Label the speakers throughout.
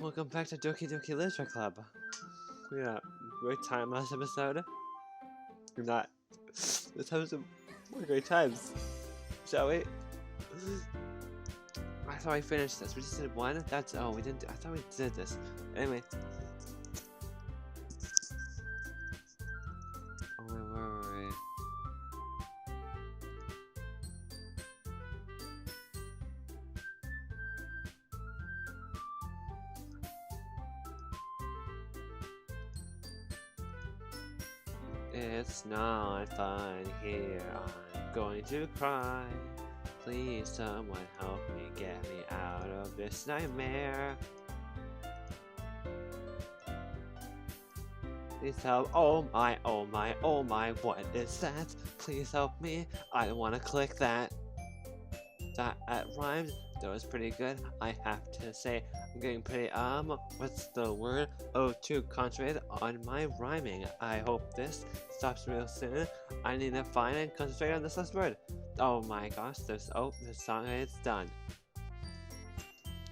Speaker 1: Welcome back to Doki Doki Literature Club. We had a great time last episode. We're not. Let's have some more great times, shall we? I thought I finished this. We just did one? That's. Oh, we didn't. I thought we did this. Anyway. Oh, where were we? It's not fun here, I'm going to cry. Please someone help me, get me out of this nightmare. Please help, oh my, what is that? Please help me, I don't want to click that. That rhymed, that was pretty good, I have to say. I'm getting pretty, what's the word? Oh, to concentrate on my rhyming. I hope this stops real soon. I need to find and concentrate on this last word. Oh my gosh, this song is done.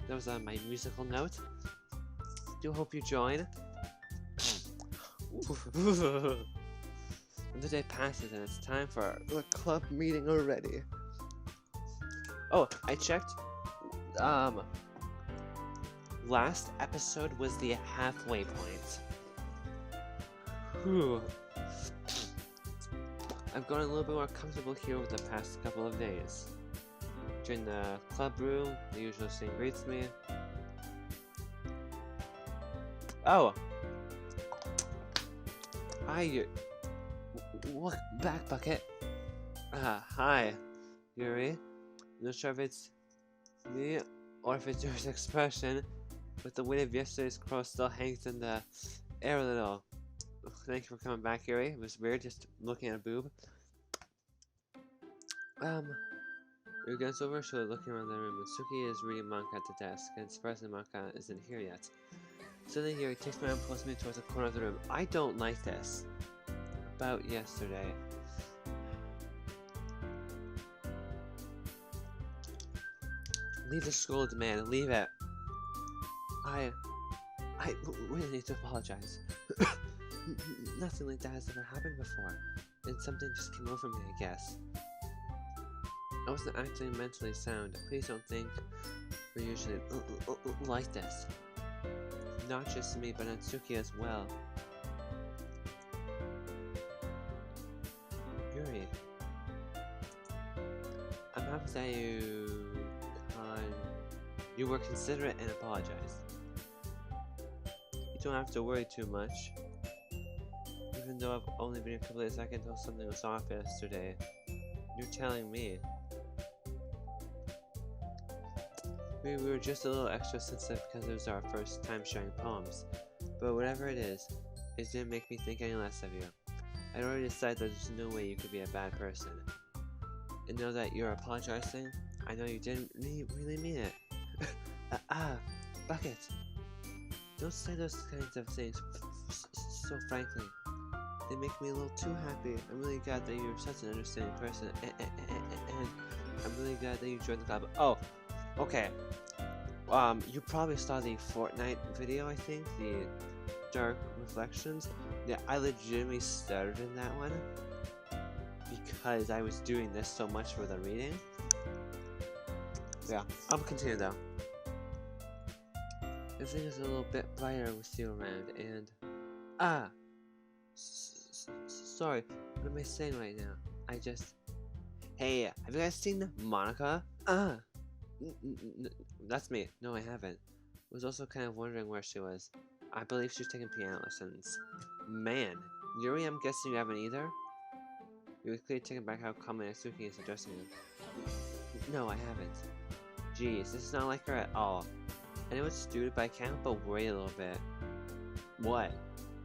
Speaker 1: That was my musical note. Do hope you join. And the day passes and it's time for a club meeting already. Oh, I checked. Last episode was the halfway point. Whew. I've gotten a little bit more comfortable here over the past couple of days. During the club room, the usual scene greets me. Oh! Hi, what? Back bucket. Hi, Yuri. I'm not sure if it's me or if it's your expression, but the weight of yesterday's crow still hangs in the air a little. Thank you for coming back, Yuri. It was weird just looking at a boob. Your gun's over, so looking around the room. Natsuki is reading manga at the desk, and surprisingly manga isn't here yet. Suddenly, Yuri takes my arm and pulls me towards the corner of the room. I don't like this. About yesterday. Leave the scold, man. Leave it. I really need to apologize. Nothing like that has ever happened before, and something just came over me, I guess. I wasn't acting mentally sound. Please don't think we're usually like this. Not just me, but Natsuki as well. Yuri, I'm happy that you were considerate and apologized. You don't have to worry too much. Even though I've only been here a couple days, I can tell something was off yesterday. You're telling me. We were just a little extra sensitive because it was our first time sharing poems. But whatever it is, it didn't make me think any less of you. I'd already decided that there's no way you could be a bad person. And now that you're apologizing, I know you didn't really mean it. Bucket. Don't say those kinds of things so frankly. They make me a little too happy. I'm really glad that you're such an understanding person, and I'm really glad that you joined the club. Oh, okay. You probably saw the Fortnite video, I think, the Dark Reflections. Yeah, I legitimately started in that one because I was doing this so much for the reading. Yeah, I'll continue though. Everything is a little bit brighter with you around, and sorry, what am I saying right now? I just... Hey, have you guys seen Monika? That's me. No, I haven't. I was also kind of wondering where she was. I believe she's taking piano lessons. Man, Yuri, I'm guessing you haven't either? You were clearly taken back how calmly Natsuki is addressing you. No, I haven't. Jeez, this is not like her at all. I know it's stupid, but I can't help but worry a little bit. What?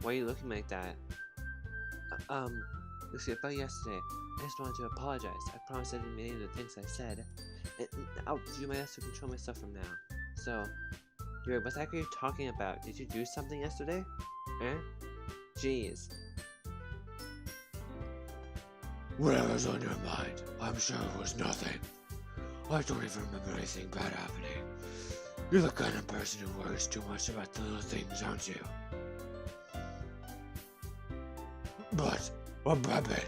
Speaker 1: Why are you looking like that? Lucy, about yesterday, I just wanted to apologize. I promised I didn't mean any of the things I said. And I'll do my best to control myself from now. So, Yuri, what the heck are you talking about? Did you do something yesterday? Eh? Jeez.
Speaker 2: Whatever's on your mind, I'm sure it was nothing. I don't even remember anything bad happening. You're the kind of person who worries too much about the little things, aren't you? But, what puppet?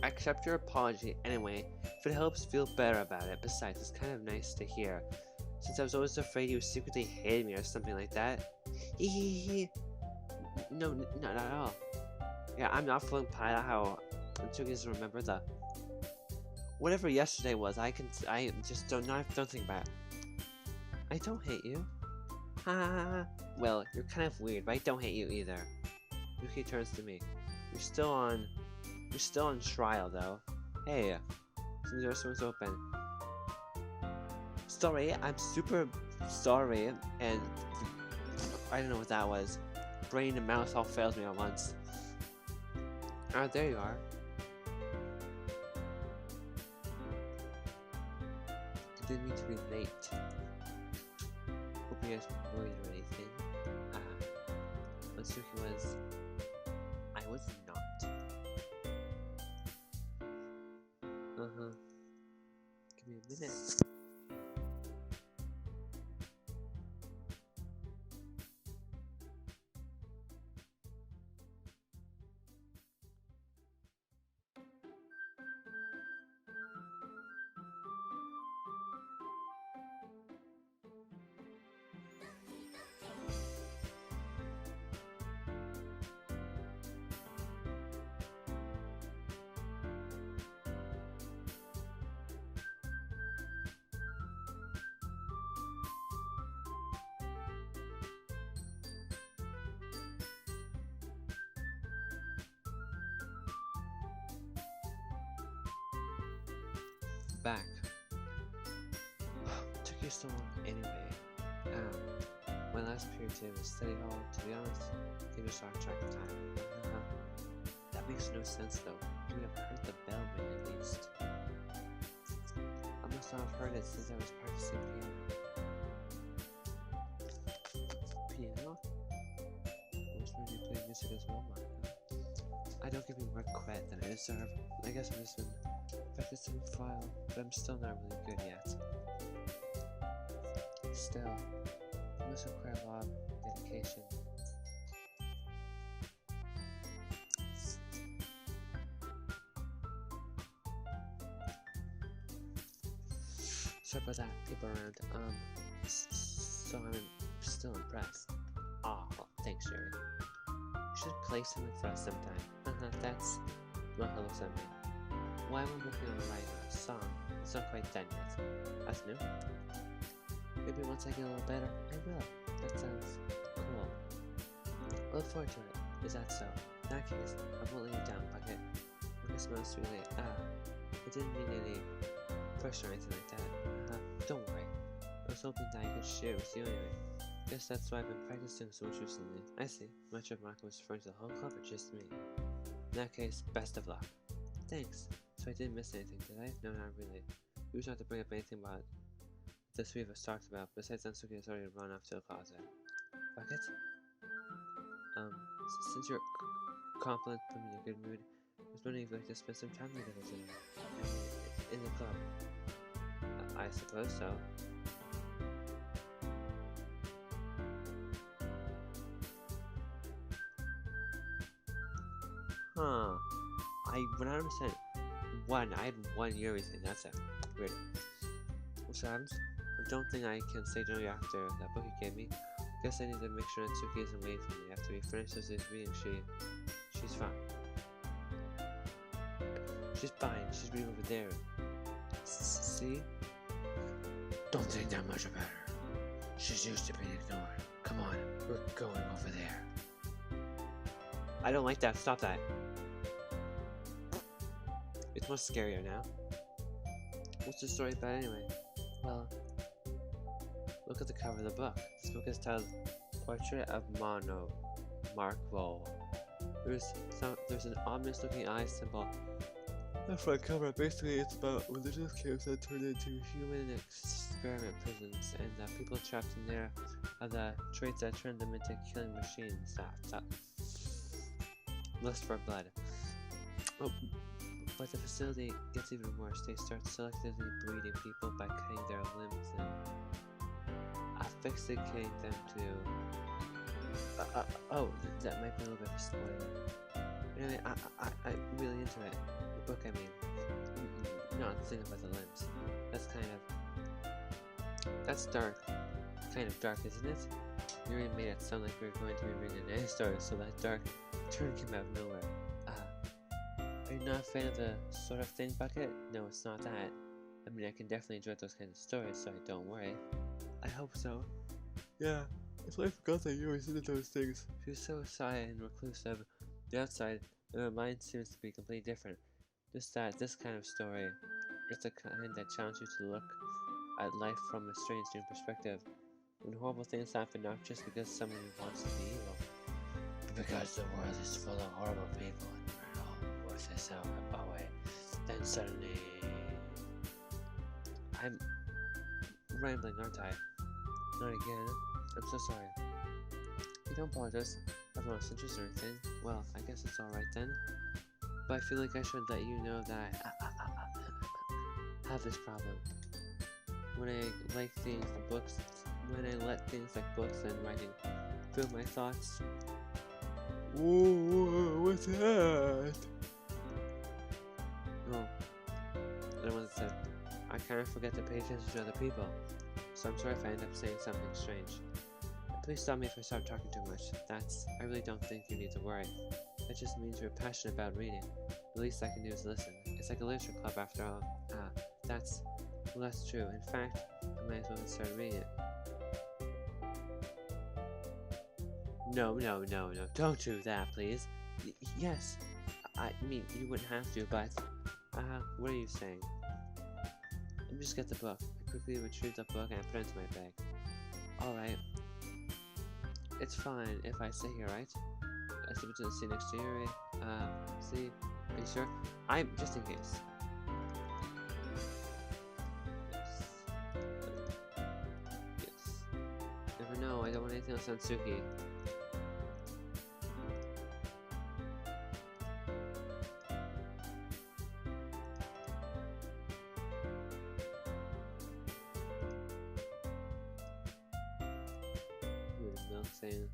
Speaker 1: I accept your apology anyway, if it helps feel better about it. Besides, it's kind of nice to hear, since I was always afraid you secretly hated me or something like that. No, not at all. Yeah, I'm not feeling proud of how Natsuki doesn't remember the whatever yesterday was. I just don't think about it. I don't hate you. Ha. Well, you're kind of weird, but I don't hate you either. Yuki turns to me. You're still on trial though. Hey, since the restaurant's open. Sorry, I'm super sorry, and I don't know what that was. Brain and mouth all failed me at once. Ah, there you are. I didn't mean to be late. Hope you guys weren't worried or anything. Natsuki was. I was not. Give me a minute. Back. Took you so long anyway. My last period today was study hall. To be honest, I just lost track of time. That makes no sense though. You would have heard the bell ring at least. I must not have heard it since I was practicing piano. Piano? I was ready to play music as well, Monika. I don't give me more credit than I deserve. I guess I've just been practicing for a while, but I'm still not really good yet. Still, it must require a lot of dedication. Sorry about that, people around. So I'm still impressed. Aw, thanks, Yuri. You should play something for us sometime. That's what it looks at me. Why am I working on writing a song? It's not quite done yet. That's new. Maybe once I get a little better, I will. That sounds cool. I look forward to it. Is that so? In that case, I won't let you down, Bucket. Monika smiles sweetly. I didn't mean any pressure or anything like that. Don't worry. I was hoping that I could share with you anyway. Guess that's why I've been practicing so much recently. I see. Much of Monika was referring to the whole club or just me? In that case, best of luck. Thanks. So I didn't miss anything, did I? No, not really. We usually not to bring up anything about the three of us talked about, besides Natsuki has already run off to the closet. Bucket? Since you're confident, put me in a good mood, I was wondering if you'd like to spend some time together today. In the club. I suppose so. Huh. I 100% won. I had one Yuri thing. That's it. Weird. What's happens? I don't think I can say no after that book you gave me. Guess I need to make sure Natsuki isn't waiting for me. After we finish this reading, she's fine. She's fine. She's reading over there. See?
Speaker 2: Don't think that much about her. She's used to being ignored. Come on, we're going over there.
Speaker 1: I don't like that. Stop that. It's much scarier now. What's the story about anyway? Well, look at the cover of the book. This book is titled Portrait of Mono, Mark Roll. There's an ominous looking eye symbol. The front cover, basically it's about religious camps that turned into human experiment prisons, and people trapped in there have the traits that turn them into killing machines. Lust for blood. Oh, But the facility gets even worse. They start selectively breeding people by cutting their limbs and affixating them to... that might be a little bit of a spoiler. Anyway, I'm really into it. The book, I mean. Not the thing about the limbs. That's dark. Kind of dark, isn't it? Yuri made it sound like we were going to be reading an A story, so that dark turn came out of nowhere. Are you not a fan of the sort of thing bucket? No, it's not that. I mean, I can definitely enjoy those kinds of stories, so don't worry. I hope so. Yeah, I totally forgot that Yuri's into those things. She's so shy and reclusive. The outside, and her mind seems to be completely different. Just that this kind of story, it's the kind that challenges you to look at life from a strange new perspective. When horrible things happen, not just because someone wants to be evil, but because the world is full of horrible people and we're all worth this away. Then suddenly... I'm rambling, aren't I? Not again. I'm so sorry. You don't apologize. I've lost interest or anything. Well, I guess it's alright then. But I feel like I should let you know that I have this problem. When I like things, when I let things like books and writing fill my thoughts. Whoa, what's that? Oh, the one that said, I kind of forget to pay attention to other people, so I'm sorry if I end up saying something strange. Please stop me if I start talking too much. I really don't think you need to worry. That just means you're passionate about reading. The least I can do is listen. It's like a literature club after all. That's true. In fact, I might as well start reading it. No, don't do that, please. Yes, I mean, you wouldn't have to, but, what are you saying? Let me just get the book. I quickly retrieved the book and I put it into my bag. Alright. It's fine if I stay here, right? I slip into the seat next to Yuri. See? Are you sure? I'm just in case. Yes. Never know, I don't want anything else on Natsuki. Weird milk thing.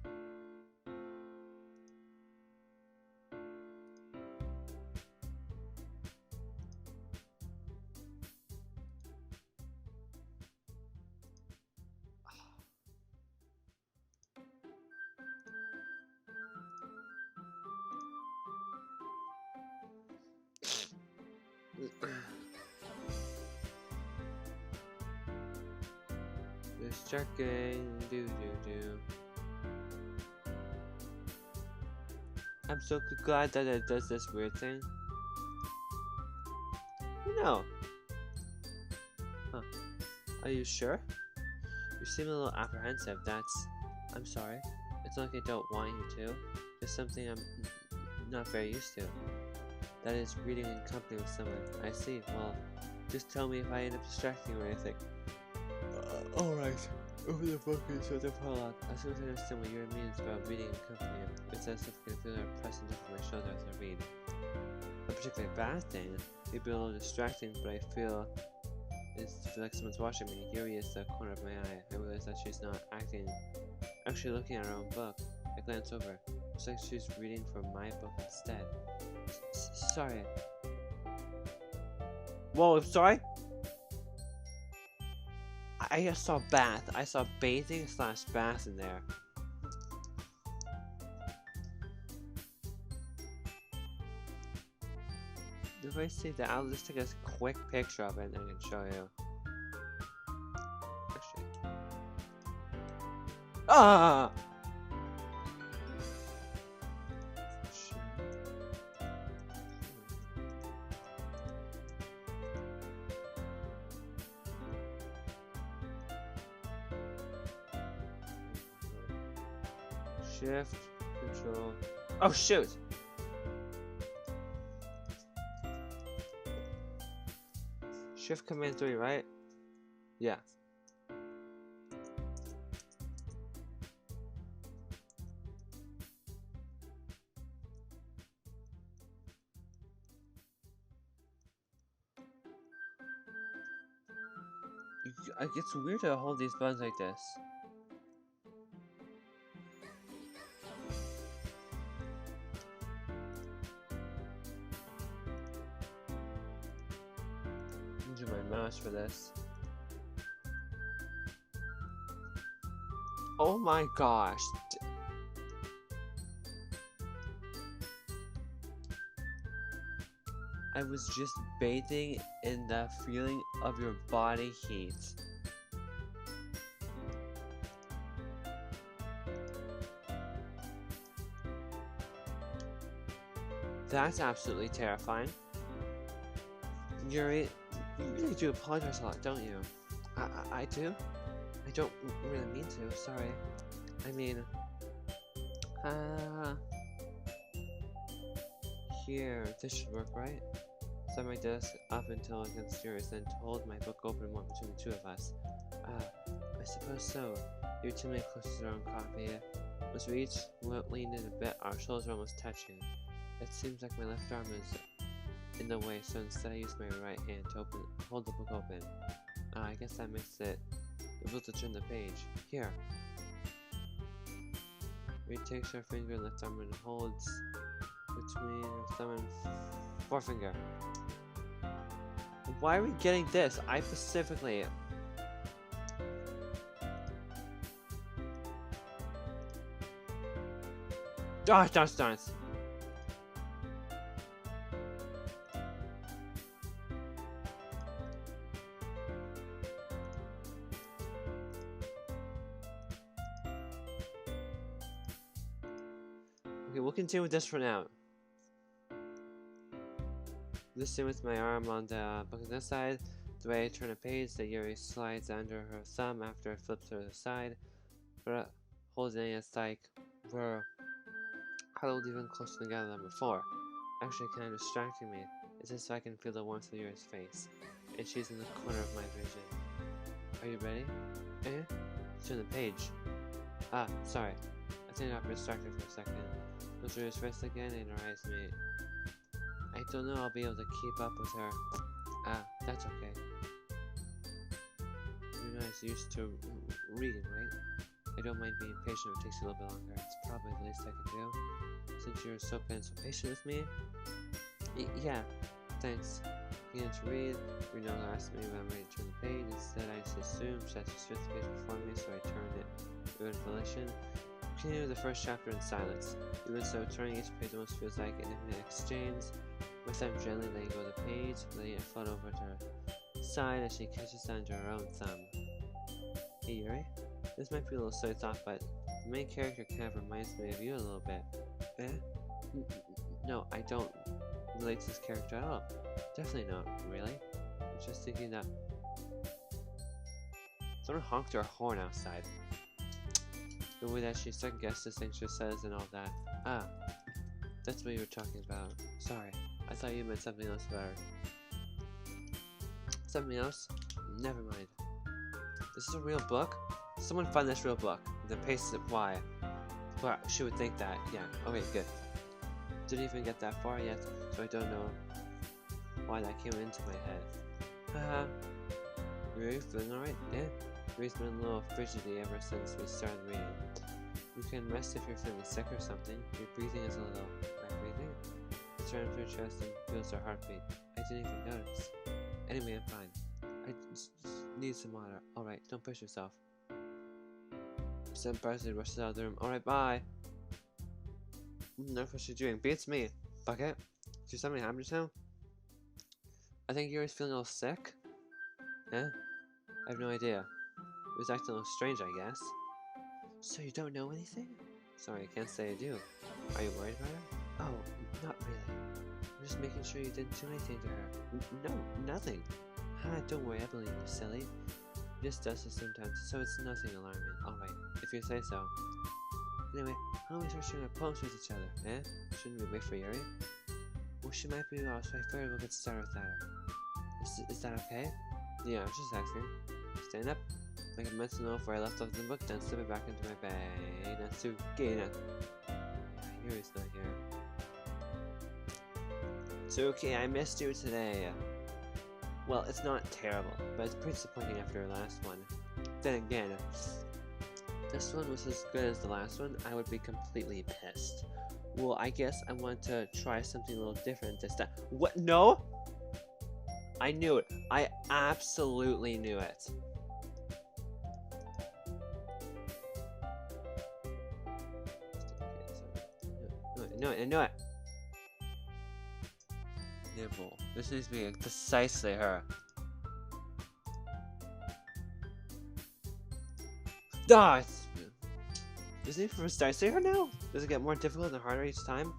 Speaker 1: Just checking. Do. I'm so glad that it does this weird thing. No. Huh. Are you sure? You seem a little apprehensive. I'm sorry. It's not like I don't want you to. Just something I'm not very used to. That is reading in company with someone. I see. Well, just tell me if I end up distracting you or anything. Alright. Open the book and show the prologue. As soon as I understand what Yuri means about reading in company, it's as if I can feel her pressing over my shoulder as I read. A particularly bad thing, maybe a little distracting, but I feel like someone's watching me. Yuri is the corner of my eye. I realize that she's not actually looking at her own book. I glance over. Looks like she's reading from my book instead. Sorry. Whoa, sorry? I just saw bath. I saw bathing / bath in there. If I see that, I'll just take a quick picture of it and I can show you. Actually. Ah! Shift, control. Oh shoot! Shift command 3, right? Yeah. It's weird to hold these buttons like this. Use my mouse for this. Oh my gosh. I was just bathing in the feeling of your body heat. That's absolutely terrifying. Yuri, you really do apologize a lot, don't you? I do? I don't really mean to, sorry. I mean... Here, this should work, right? Sat my desk up until against yours, then hold my book open more between the two of us. I suppose so. You were timidly close to your own copy. As we each leaned in a bit, our shoulders were almost touching. It seems like my left arm is in the way, so instead I used my right hand to hold the book open. I guess that makes it able to turn the page. Here. Reed takes her finger and left arm and holds between her thumb and forefinger. Why are we getting this? I specifically... Gosh, darn it. Okay, we'll continue with this for now. Listen with my arm on the book on this side. The way I turn a page, the Yuri slides under her thumb after it flips to the side. But holding it, it's like we're huddled even closer together than before. Actually kind of distracting me. It's just so I can feel the warmth of Yuri's face. And she's in the corner of my vision. Are you ready? Turn the page. Sorry. I think I got distracted for a second. Goes Yuri's face again and her eyes meet. I don't know I'll be able to keep up with her. That's okay. You're not as used to reading, right? I don't mind being patient if it takes you a little bit longer. It's probably the least I can do. Since you're so patient with me. Yeah, thanks. Began to read. You no longer asked me when I'm ready to turn the page. Instead, I just assumed she had to switch the page before me, so I turned it with volition. Continue the first chapter in silence. Even so, turning each page almost feels like an infinite exchange. With them gently letting go of the page, letting it float over to her side as she catches it under her own thumb. Hey Yuri, this might be a little silly thought, but the main character kind of reminds me of you a little bit. No, I don't relate to this character at all. Definitely not, really. I'm just thinking that... Someone honked her horn outside. The way that she second-guessed this thing she says and all that. That's what you were talking about. Sorry. I thought you meant something else about her. Something else? Never mind. This is a real book? Someone find this real book, then paste it. Why? Well, she would think that. Yeah, okay, good. Didn't even get that far yet, so I don't know why that came into my head. Haha. Really feeling alright? Yeah. Yuri's been a little fidgety ever since we started reading. You can rest if you're feeling sick or something. Your breathing is a little... My breathing? It's right up her chest and feels her heartbeat. I didn't even notice. Anyway, I'm fine. I just need some water. Alright, don't push yourself. Sam Parsley rushes out of the room. Alright, bye! Look what she's doing. Beats me. Bucket? Did something happen just now? I think Yuri's feeling a little sick. Yeah? I have no idea. It was acting a little strange, I guess. So you don't know anything? Sorry, I can't say I do. Are you worried about her? Oh, not really. I'm just making sure you didn't do anything to her. No, nothing. Don't worry, I believe you, silly. He just does this sometimes, so it's nothing alarming. Alright, if you say so. Anyway, how are we start sharing our poems with each other, Shouldn't we wait for Yuri? Well, she might be lost, so I figured we'll get started with that. Is that okay? Yeah, I was just asking. Stand up. Make a mental note where I left off the book, then slip it back into my bag. Natsuki. Yuri's not here. Natsuki, I missed you today. Well, it's not terrible, but it's pretty disappointing after the last one. Then again, if this one was as good as the last one, I would be completely pissed. Well, I guess I want to try something a little different this time. What? No? I knew it. I absolutely knew it. I knew it. Nibble. This needs to be precisely her. Ah! Does it need precisely her now? Does it get more difficult and harder each time?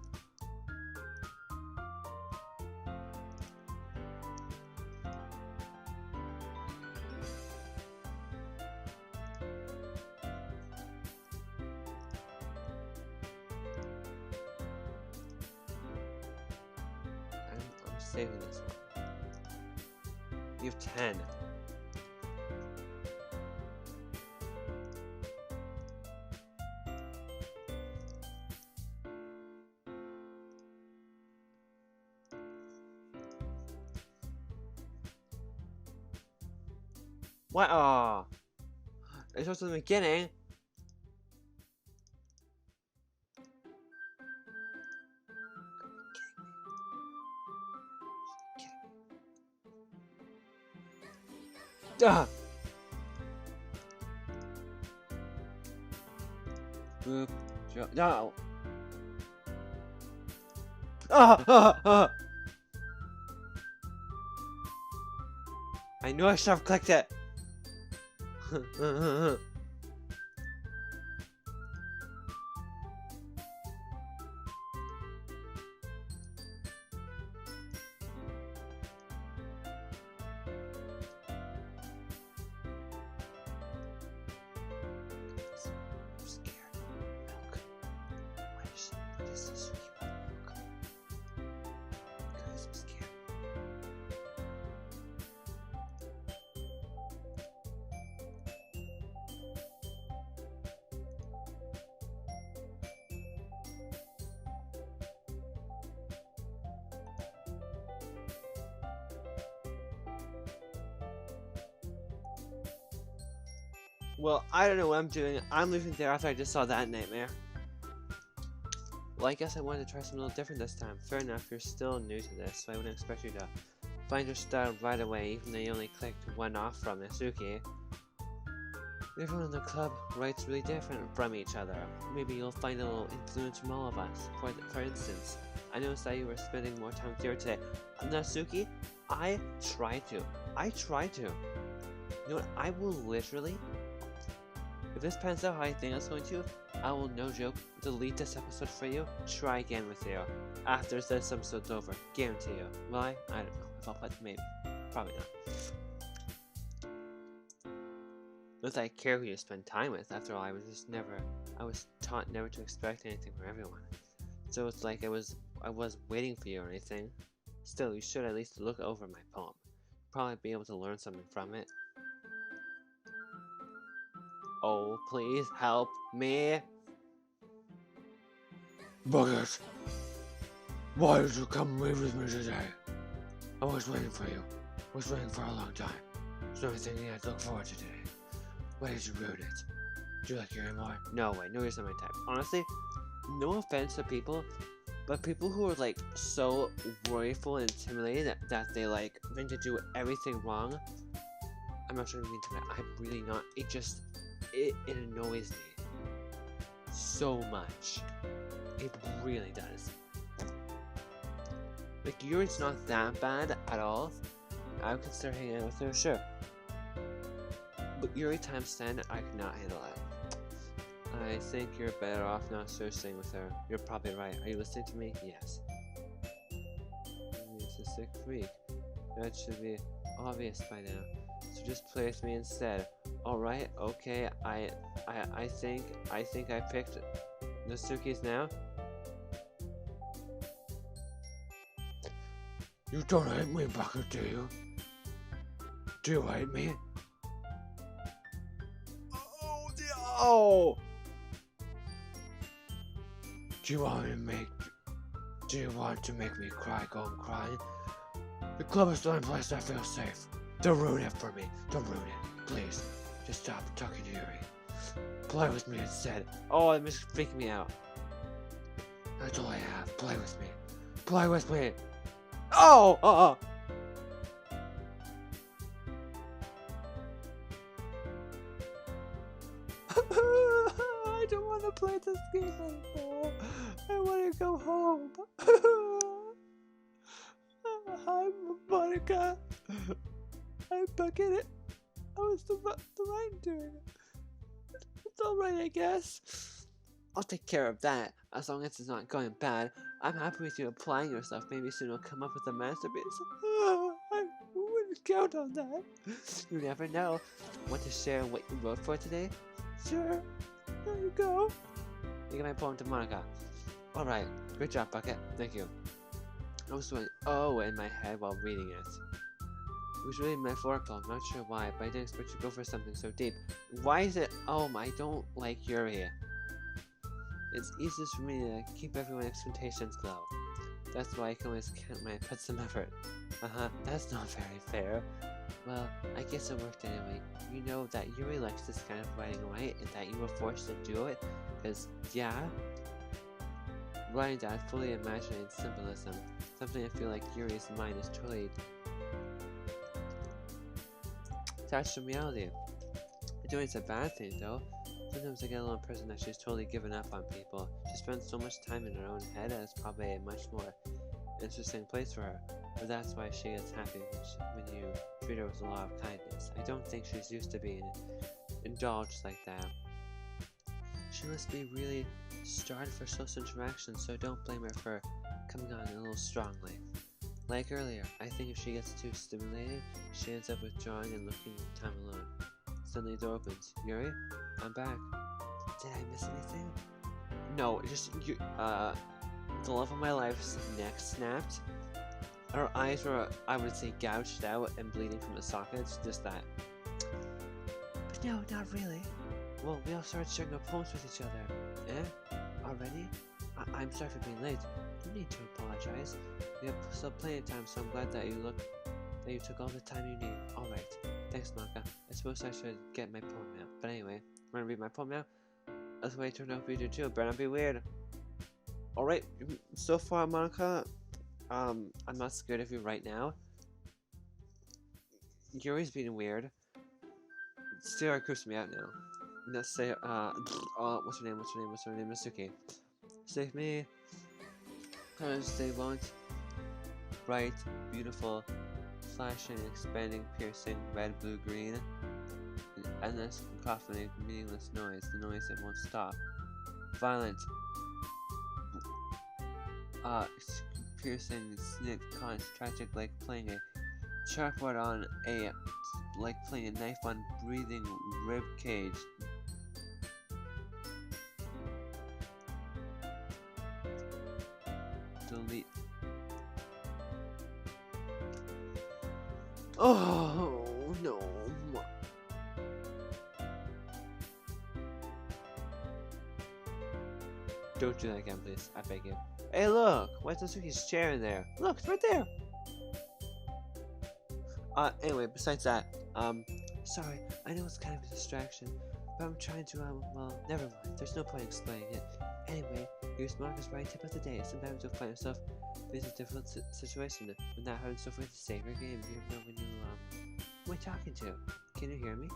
Speaker 1: I'm saving this one. You have 10. What? Oh, it starts at the beginning. Ah. Boop. No. I knew I should have clicked it. I'm scared. Milk. What is this sweet milk? Guys, I'm scared. Well, I don't know what I'm doing. I'm leaving there after I just saw that nightmare. Well, I guess I wanted to try something a little different this time. Fair enough, you're still new to this, so I wouldn't expect you to find your style right away, even though you only clicked one off from Natsuki. Everyone in the club writes really different from each other. Maybe you'll find a little influence from all of us. For instance, I noticed that you were spending more time with Yuri today. Natsuki, I try to. You know what, I will literally... If this pans out how I think it's going to, I will, no joke, delete this episode for you, try again with you, after this episode's over, guarantee you. Will I? I don't know. If I'll put maybe. Probably not. Not that I care who you spend time with, after all, I was taught never to expect anything from everyone. So it's like I was waiting for you or anything. Still, you should at least look over my poem. Probably be able to learn something from it. Oh, please help me.
Speaker 2: Bucket! Why did you come away with me today? I was waiting for you. I was waiting for a long time. There's no thing I had to look forward to today. Why did you ruin it? Do you like Yuri more?
Speaker 1: No way, no, you're not my type. Honestly, no offense to people, but people who are like so worryful and intimidated that they like meant to do everything wrong. I'm not trying to be intimidated. I'm really not. It annoys me so much. It really does. Like, Yuri's not that bad at all. I would consider hanging out with her, sure. But Yuri times 10, I could not handle that. I think you're better off not associating with her. You're probably right. Are you listening to me? Yes. It's a sick freak. That should be obvious by now. So just play with me instead. Alright, okay, I think I picked Natsuki's now.
Speaker 2: You don't hate me, Bucket, do you? Do you hate me?
Speaker 1: Oh!
Speaker 2: Do you want to make me cry, go and cry? The club is the only place I feel safe. Don't ruin it for me. Don't ruin it. Please. Just stop talking to Yuri. Play with me instead.
Speaker 1: Oh, it just freaked me out.
Speaker 2: That's all I have. Play with me. Play with me.
Speaker 1: Oh! Oh! I don't want to play this game anymore. I want to go home. Hi, Monika. I'm back in it. I was the right doing it. It's alright, I guess. I'll take care of that. As long as it's not going bad, I'm happy with you applying yourself. Maybe soon you'll come up with a masterpiece. I wouldn't count on that. You never know. Want to share what you wrote for today? Sure. There you go. You get my poem to Monika. Alright. Great job, Bucket. Thank you. I was doing oh in my head while reading it. It was really metaphorical. I'm not sure why, but I didn't expect you to go for something so deep. Why is it I don't like Yuri. It's easiest for me to keep everyone's expectations low. That's why I can always count when I put some effort. That's not very fair. Well, I guess it worked anyway. You know that Yuri likes this kind of writing, right? And that you were forced to do it? Because, yeah. Writing that fully imagining symbolism. Something I feel like Yuri's mind is totally attached to reality. Doing it's a bad thing, though. Sometimes I get a little impression that she's totally given up on people. She spends so much time in her own head that it's probably a much more interesting place for her. But that's why she gets happy when you treat her with a lot of kindness. I don't think she's used to being indulged like that. She must be really starved for social interaction, so don't blame her for coming on a little strongly. Like earlier, I think if she gets too stimulated, she ends up withdrawing and looking at time alone. Suddenly the door opens. Yuri? I'm back. Did I miss anything? No, just you, the love of my life's neck snapped. Her eyes were, I would say, gouged out and bleeding from the sockets, just that. But no, not really. Well, we all started sharing our poems with each other. Eh? Already? I'm sorry for being late. No need to apologize. We have still plenty of time, so I'm glad that you took all the time you need. Alright. Thanks, Monika. I suppose I should get my poem out. But anyway, wanna read my poem now? That's the way it turned out for you to do. Better not be weird. Alright, so far, Monika, I'm not scared of you right now. Yuri's being weird. Sayori creeps me out now. Let's say, what's her name? Natsuki. Save me. Because they want bright, beautiful, flashing, expanding, piercing, red, blue, green. An endless, cacophony, meaningless noise. The noise that won't stop. Violent. Piercing, snick, conch, tragic, like playing a chalkboard on a, like playing a knife on breathing rib cage. Delete. Oh no. Don't do that again, please. I beg you. Hey, look! Why's Natsuki's chair in there? Look, it's right there! Anyway, besides that, sorry, I know it's kind of a distraction, but I'm trying to, well, never mind. There's no point in explaining it. Anyway, here's Marcus' right tip of the day. Sometimes you'll find yourself in a difficult situation. When that happens, so free to save your game. You know when you, who am I talking to? Can you hear me?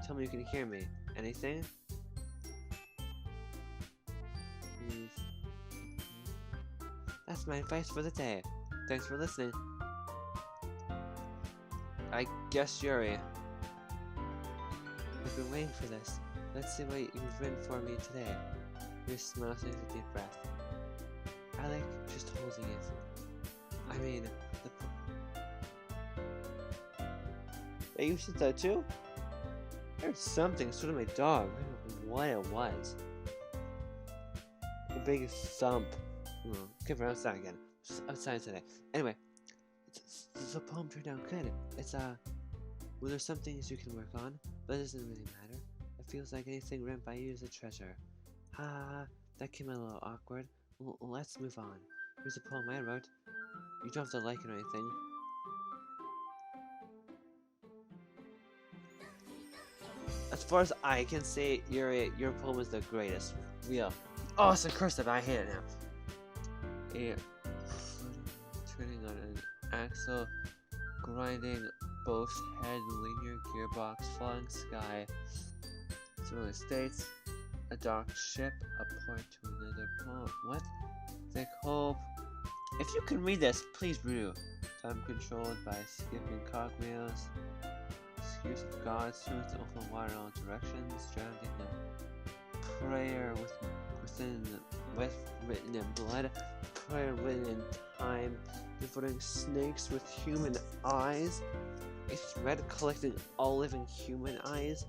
Speaker 1: Tell me you can hear me. Anything? Please. That's my advice for the day. Thanks for listening. I guess Yuri. I've been waiting for this. Let's see what you've written for me today. Your smile takes a deep breath. I like just holding it. I mean, Hey, you said that too? I heard something, sort of my dog. I don't know what it was. A big thump. Can't pronounce that again. Just outside today. Anyway, the poem turned out good. It's well, there's some things you can work on, but it doesn't really matter. It feels like anything written by you is a treasure. Ha, that came a little awkward. Let's move on. Here's a poem I wrote. You don't have to like it or anything. As far as I can say, Yuri, your poem is the greatest. Real. Oh, it's a cursive. I hate it now. A turning on an axle, grinding both head, linear gearbox, falling sky. Similar states. A dark ship, a port to another poem. What? Thick hope. If you can read this, please brew. Time controlled by skipping cogwheels. Excuse of God, smooth open water in all directions, drowning in prayer with written in blood, prayer written in time, devoting snakes with human eyes, a thread collecting all living human eyes,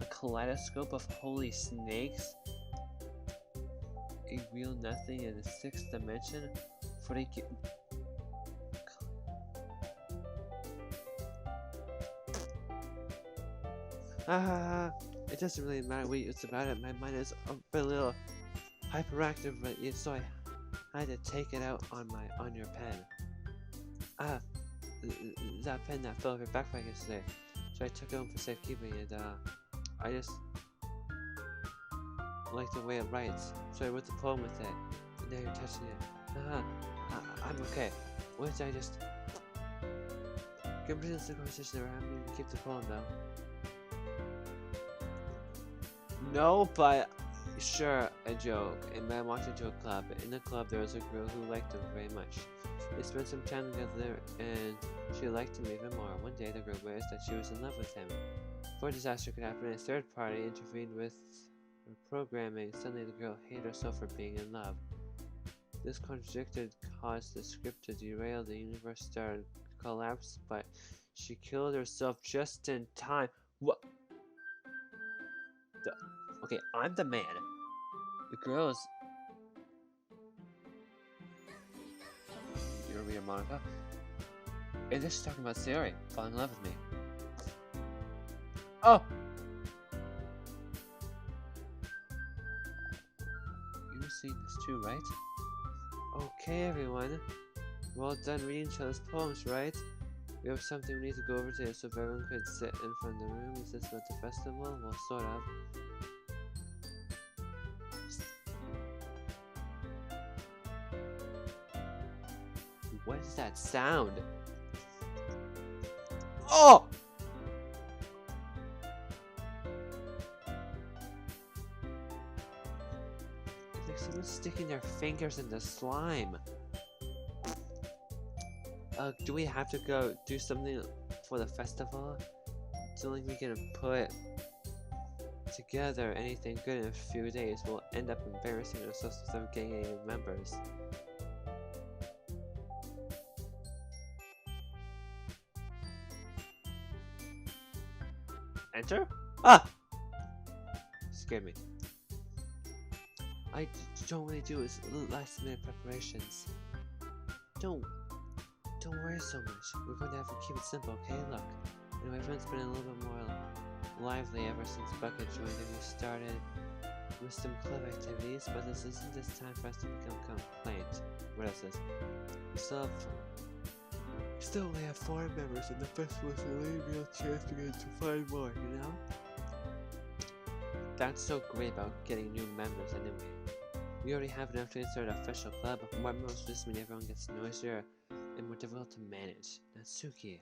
Speaker 1: a kaleidoscope of holy snakes, a real nothing in the sixth dimension, it doesn't really matter what it's about it. My mind is a little hyperactive, but so I had to take it out on your pen. That pen that fell off your backpack yesterday. So I took it home for safekeeping, and I just like the way it writes. So I wrote the poem with it. And now you're touching it. I'm okay. What did I just? Good business the conversation around me and keep the poem though. No, but sure, a joke. A man walked into a club. In the club, there was a girl who liked him very much. They spent some time together, and she liked him even more. One day, the girl realized that she was in love with him. Before disaster could happen, a third party intervened with her programming. Suddenly, the girl hated herself for being in love. This contradicted caused the script to derail. The universe started to collapse, but she killed herself just in time. What? Okay, I'm the man. The girl is... Yuri or Monika. And this is talking about Sayori falling in love with me. Oh! You've seen this too, right? Okay, everyone. We're all done reading each other's poems, right? We have something we need to go over today, so if everyone could sit in front of the room. Is this about the festival? Well, sort of. What is that sound? Oh! It's like someone's sticking their fingers in the slime. Do we have to go do something for the festival? Something we can put together anything good in a few days. We'll end up embarrassing ourselves without getting any members. Enter? Ah! Scared me. I don't really do is last minute preparations. Don't worry so much. We're going to have to keep it simple, okay? Look, and my friend's been a little bit more lively ever since Bucket joined, and we started with some club activities, but this isn't this time for us to become complaint. What else is? We still only have 4 members, and the festival is the only real chance to get to find more, you know? That's so great about getting new members anyway. We already have enough to start an official club, but more members just mean everyone gets noisier and more difficult to manage. Natsuki,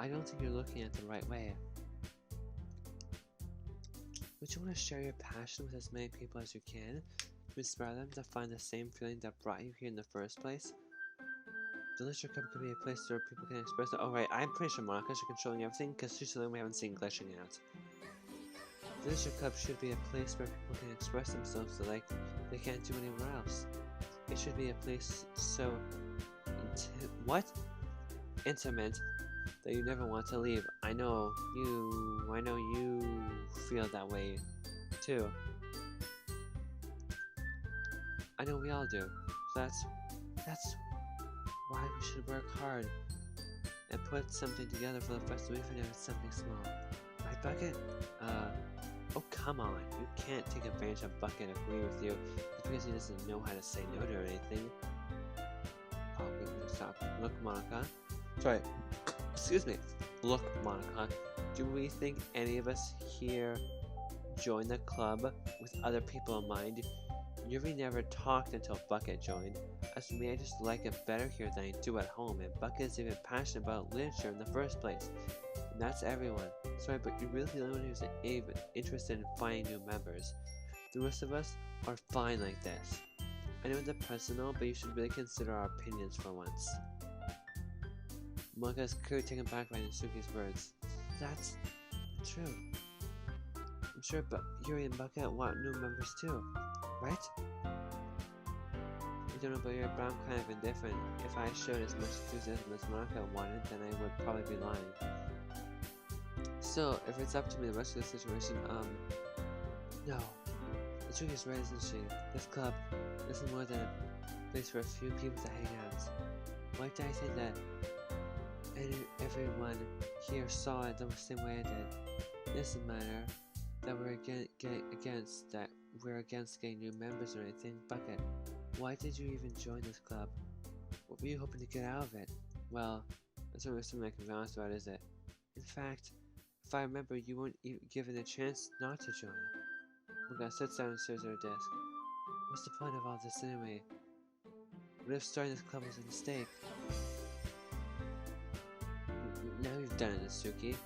Speaker 1: I don't think you're looking at the right way. Would you want to share your passion with as many people as you can to inspire them to find the same feeling that brought you here in the first place? The Literature Club could be a place where people can express it. Oh right, I'm pretty sure Monika's controlling everything because she's the one we haven't seen glitching out. The Literature Club should be a place where people can express themselves like they can't do anywhere else. It should be a place so intimate that you never want to leave. I know you feel that way too. I know we all do. So that's why we should work hard and put something together for the festival, even if it's something small. Right, Bucket? Oh come on, you can't take advantage of Bucket and agree with you just because he doesn't know how to say no to anything. Oh, we can stop. Look, Monika. Sorry. Excuse me. Look, Monika. Do we think any of us here joined the club with other people in mind? Yuri never talked until Bucket joined. As for me, I just like it better here than I do at home, and Bucket is even passionate about literature in the first place. And that's everyone. Sorry, but you're really the only one who's even interested in finding new members. The rest of us are fine like this. I know it's personal, but you should really consider our opinions for once. Monika is clearly taken back by Natsuki's words. That's true. I'm sure but Yuri and Bucket want new members too, right? I don't know about you, but I'm kind of indifferent. If I showed as much enthusiasm as Monika wanted, then I would probably be lying. Still, if it's up to me, the rest of the situation, no. Natsuki's right, isn't she? This club isn't more than a place for a few people to hang out. Why did I say that? Everyone here saw it the same way I did. It doesn't matter that we're against getting new members or anything. Bucket, why did you even join this club? What were you hoping to get out of it? Well, that's not something I can be honest about, is it? In fact, if I remember, you weren't even given a chance not to join. Monika sits down and stares at her desk. What's the point of all this anyway? What if starting this club was a mistake? Now you've done it, Natsuki.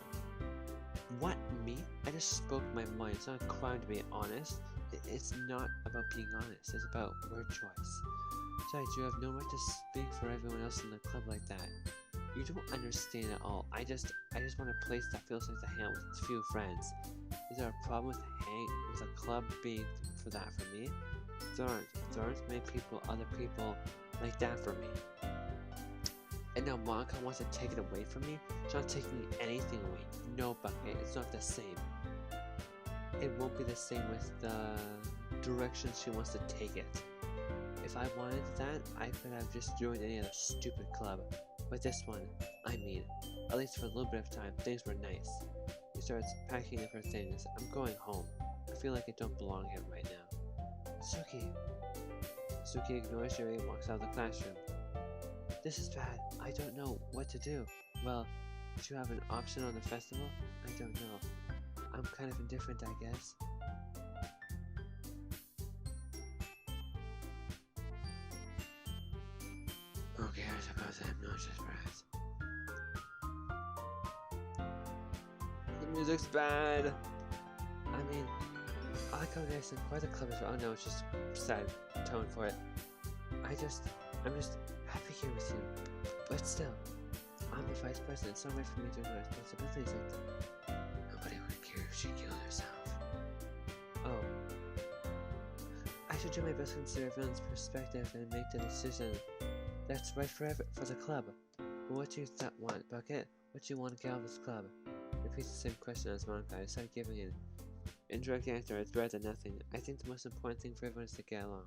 Speaker 1: What, me? I just spoke my mind. It's not a crime to be honest. It's not about being honest. It's about word choice. Besides, you have no right to speak for everyone else in the club like that. You don't understand at all. I just want a place that feels like to hang out with a few friends. Is there a problem with a club being for that for me? There aren't many other people like that for me. And now Monika wants to take it away from me? She's not taking anything away. No, Bucket, it's not the same. It won't be the same with the direction she wants to take it. If I wanted that, I could have just joined any other stupid club. But this one, I mean, at least for a little bit of time, things were nice. She starts packing up her things. I'm going home. I feel like I don't belong here right now. Natsuki ignores Yuri and walks out of the classroom. This is bad. I don't know what to do. Well, did you have an option on the festival? I don't know. I'm kind of indifferent, I guess.
Speaker 2: Okay, I suppose I'm not just friends.
Speaker 1: The music's bad. I mean, I like how nice and quiet the club is. Oh no, it's just sad tone for it. I'm just happy here with you. But still, I'm the vice president. It's not right for me to have responsibilities like that.
Speaker 2: Nobody would care if she killed herself.
Speaker 1: Oh. I should do my best to consider everyone's perspective and make the decision that's right for the club. But what do you want, Bucket? What do you want to get out of this club? Repeats the same question as Monika. I decided giving an indirect answer is better than nothing. I think the most important thing for everyone is to get along.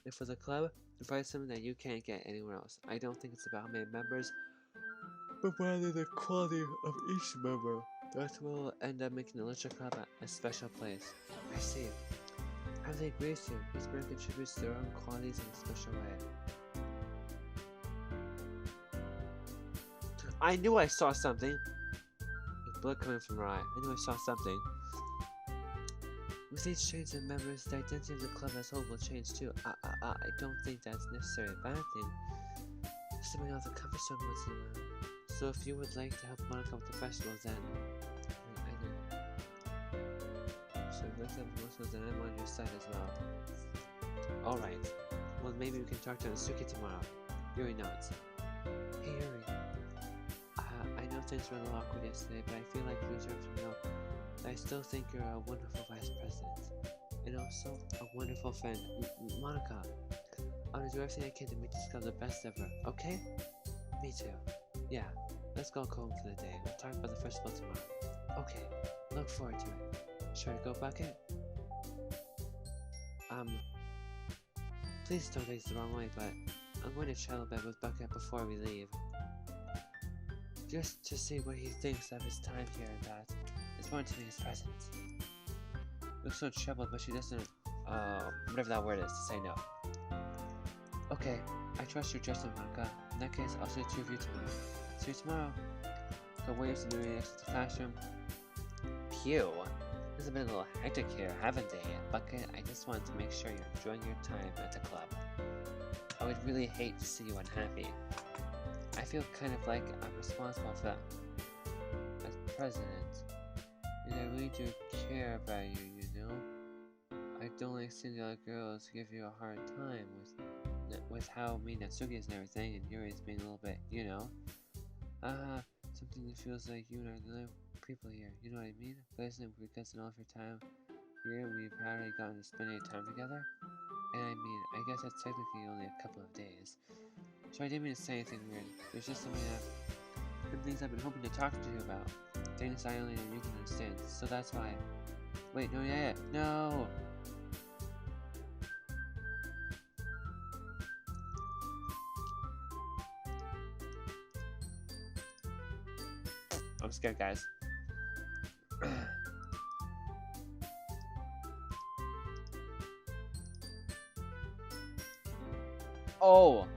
Speaker 1: And for the club, provide something that you can't get anywhere else. I don't think it's about how many members, but rather the quality of each member. That's what will end up making the literature club a special place. I see. I really agree with you. Each member contributes their own qualities in a special way. I knew I saw something! With blood coming from her eye. I knew I saw something. With each change in members, the identity of the club as a whole will change too. I don't think that's necessarily a bad thing. Stepping out of the comfort zone once in a while. So if you would like to help Monika with the festival, then So if you like to help the festival, then I'm on your side as well. Alright. Well, maybe we can talk to Natsuki tomorrow. Yuri nods. Hey Yuri. I know things were a little awkward yesterday, but I feel like you deserve to know that I still think you're a wonderful vice president. And also a wonderful friend. Monika. I'm gonna do everything I can to make this club the best ever, okay? Me too. Yeah, let's go home for the day. We'll talk about the festival tomorrow. Okay, look forward to it. Should I go, Bucket? Please don't take this the wrong way, but I'm going to chat a bit with Bucket before we leave. Just to see what he thinks of his time here and that. It's going to be his presence. Looks so troubled, but she doesn't, whatever that word is, to say no. Okay, I trust your judgment, Monika. In that case, I'll see the two of you tomorrow. See you tomorrow. Go wait for the next classroom. Pew. This has been a little hectic here, haven't they? Bucket, I just wanted to make sure you're enjoying your time at the club. I would really hate to see you unhappy. I feel kind of like I'm responsible for that as president. And I really do care about you, you know? I don't like seeing the other girls give you a hard time with how mean Natsuki is and everything, and Yuri's being a little bit, you know? Something that feels like you and I are the only people here, you know what I mean? But isn't it weird because in all of your time here, we've hardly gotten to spend any time together? And I mean, I guess that's technically only a couple of days. So I didn't mean to say anything weird. There's just some things I've been hoping to talk to you about. Things I only know you can understand. So that's why. Wait, no, yeah, no! I'm scared, guys. Oh!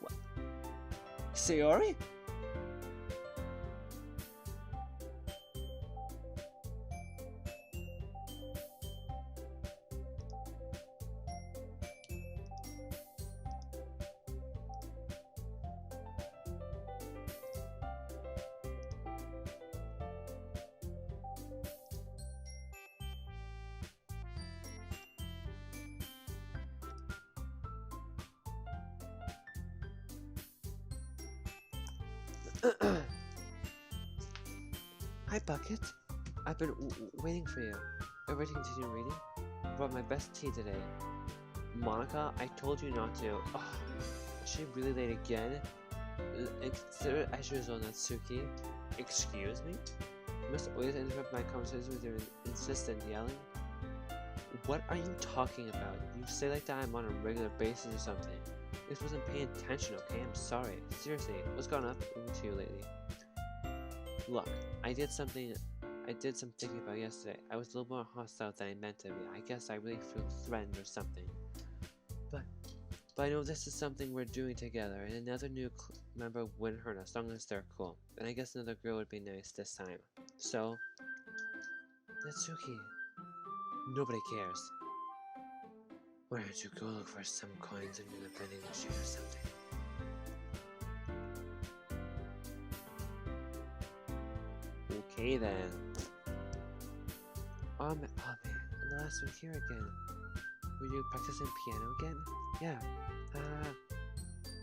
Speaker 1: What? Sayori? Hi, Bucket. I've been waiting for you. Are you ready to continue reading? I brought my best tea today. Monika, I told you not to. Oh, is she really late again? Consider it as usual, Natsuki. Excuse me? You must always interrupt my conversations with your insistent yelling. What are you talking about? You say like that I'm on a regular basis or something. This wasn't paying attention, okay? I'm sorry. Seriously, what's gone up to you lately? Look, I did some thinking about yesterday. I was a little more hostile than I meant to be. I guess I really feel threatened or something. But I know this is something we're doing together, and another new member wouldn't hurt us, as long as they're cool. And I guess another girl would be nice this time. So, Natsuki, nobody cares. Why don't you go look for some coins in the vending machine or something? Okay then. Oh man, the last one here again. Were you practicing piano again? Yeah.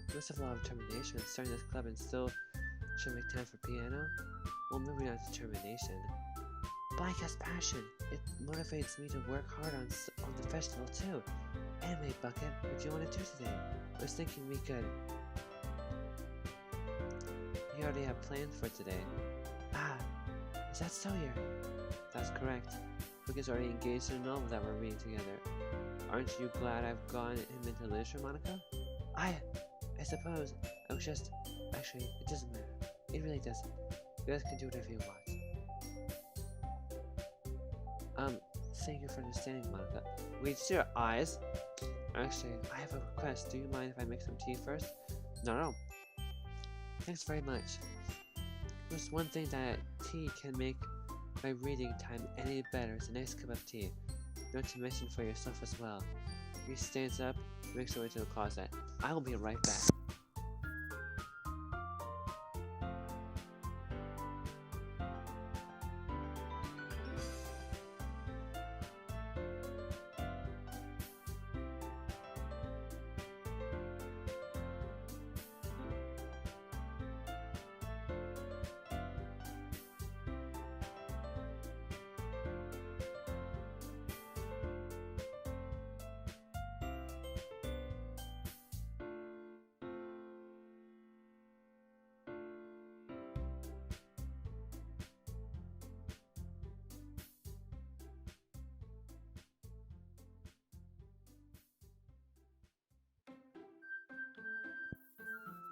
Speaker 1: You must have a lot of determination in starting this club and still should make time for piano? Well, maybe not determination. But I guess passion. It motivates me to work hard on the festival too. Anyway, Bucket, what do you want to do today? I was thinking we could... We already have plans for today. Is that so, Yuri? That's correct. Bucket's already engaged in a novel that we're reading together. Aren't you glad I've gotten him into literature, Monika? I suppose. I was just... Actually, it doesn't matter. It really doesn't. You guys can do whatever you want. Thank you for understanding, Monika. Wait, see your eyes? Actually, I have a request. Do you mind if I make some tea first? No. Thanks very much. There's one thing that tea can make my reading time any better is a nice cup of tea. Not to mention for yourself as well. He stands up, makes her way to the closet. I will be right back.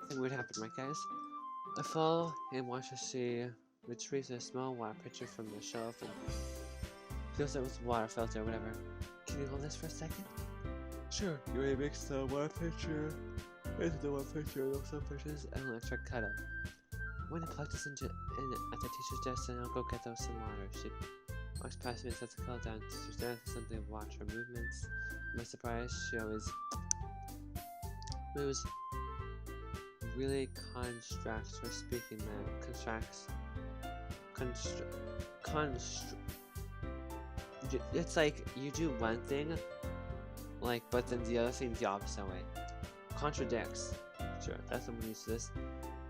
Speaker 1: Something weird happened, right guys? I follow and watch her see retrieves a small water pitcher from the shelf and fills it with water filter or whatever. Can you hold this for a second? Sure, Yuri makes the one picture. Into the one picture, looks up pictures, and electric cuddle. When you plug this in at the teacher's desk, then I'll go get those some water. She walks past me and sets the cuddle down. She's there for something to watch her movements. To my surprise, she always moves really constructs her speaking man. It's like you do one thing, like, but then the other thing the opposite way. Contradicts. Sure, that's what we use this.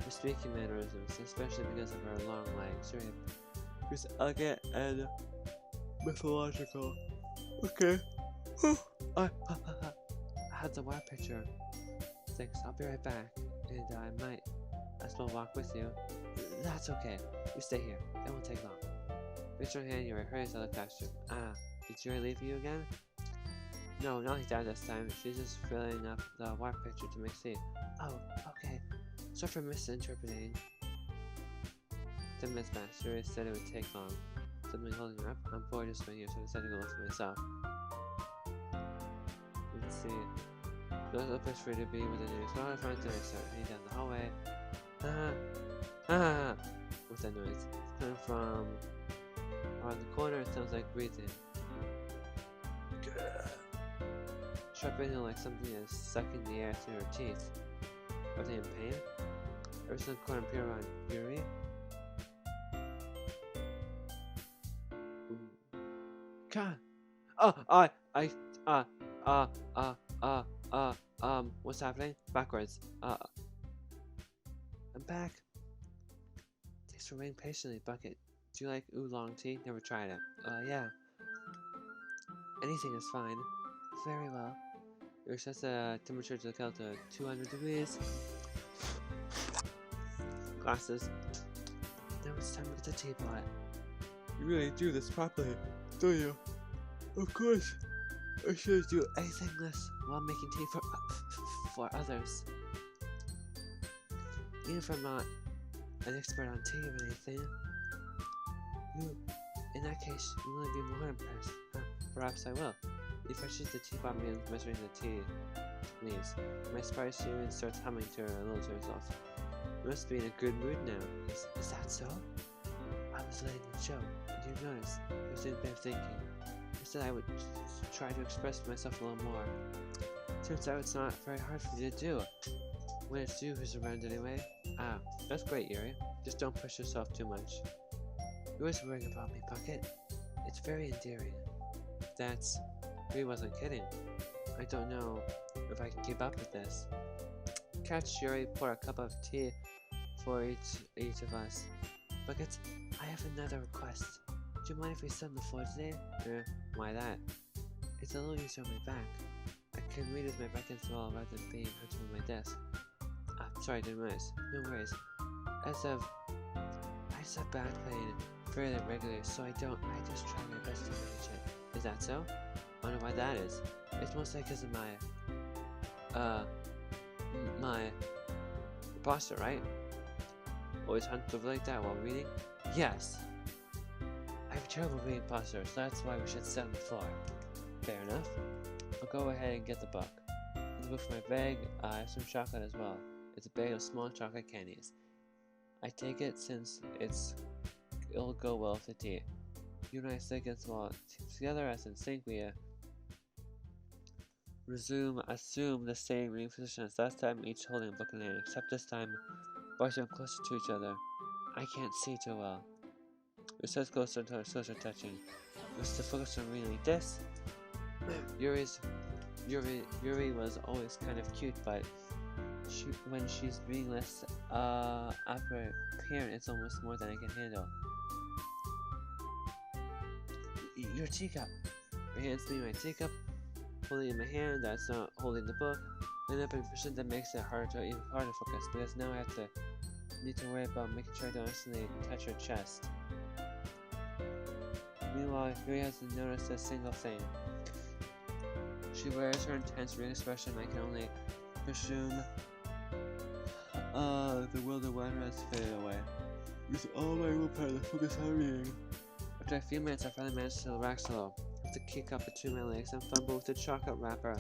Speaker 1: Her speaking mannerisms, especially because of her long legs. She's elegant and mythological. Okay. I had the wild picture. Thanks, I'll be right back. And I might as well walk with you. That's okay. You stay here. It won't take long. Raise your hand, Yuri. Hurry out of the classroom. Did Yuri leave you again? No, not like that this time. She's just filling up the wild picture to make tea. Oh, okay. Sorry for misinterpreting. 10 minutes passed. Yuri said it would take long. Something holding her up. I'm bored just being here, so I decided to go look for myself. Let's see. There's no place for you to be with the news. Well, I find I start heading down the hallway. What's that noise? It's coming from around the corner. It sounds like breathing. Sharp inhale like something is sucking the air through her teeth. Are they in pain? Every single corner appear around Yuri. God. What's happening? Backwards. I'm back. Thanks for waiting patiently, Bucket. Do you like oolong tea? Never tried it. Yeah. Anything is fine. Very well. Your sets the temperature to count to 200 degrees. Glasses. Now it's time to get the teapot. You really do this properly, don't you? Of course. I should do anything less while making tea for others. Even if I'm not an expert on tea or anything, in that case, you will be more impressed. Perhaps I will. He fetches the teapot means measuring the tea leaves. To my surprise, she even starts humming to her a little to herself. You must be in a good mood now. Is that so? I was letting it show. Did you notice? I was sitting there thinking. I said I would try to express myself a little more. Turns out it's not very hard for me to do. When it's you who's around anyway. That's great, Yuri. Just don't push yourself too much. You're always worrying about me, Bucket. It's very endearing. He wasn't kidding. I don't know if I can keep up with this. Catch Yuri, pour a cup of tea for each of us. Bucket, I have another request. Do you mind if we sit on the floor today? Why that? It's a little easier on my back. I can read with my back against the wall rather than being hunched on my desk. Sorry, I didn't realize. No worries. I just have back pain fairly regularly, so I just try my best to manage it. Is that so? I wonder why that is. It's mostly because of my posture, right? Always hunched over like that while reading? Yes. I have terrible reading posture, so that's why we should sit on the floor. Fair enough. I'll go ahead and get the book. In the book for my bag, I have some chocolate as well. It's a bag of small chocolate candies. I take it since it'll go well with the tea. You and I sit against the wall together as in sync. We assume the same reading position as last time, each holding a book in hand, except this time, both are closer to each other. I can't see too well. Your sets closer to our closer touching. We're still focused on reading like this. Yuri was always kind of cute, but when she's being less apparent, it's almost more than I can handle. Your teacup. Her hands me my teacup, holding it in my hand. That's not holding the book. Then up in position that makes it even harder to focus because now I need to worry about making sure I don't accidentally touch her chest. Meanwhile, Yuri hasn't noticed a single thing. She wears her intense reading expression. I can only presume the world around her has faded away. With all my willpower to focus on reading. After a few minutes, I finally managed to relax a little. With the kick up between my legs and fumble with the chocolate wrapper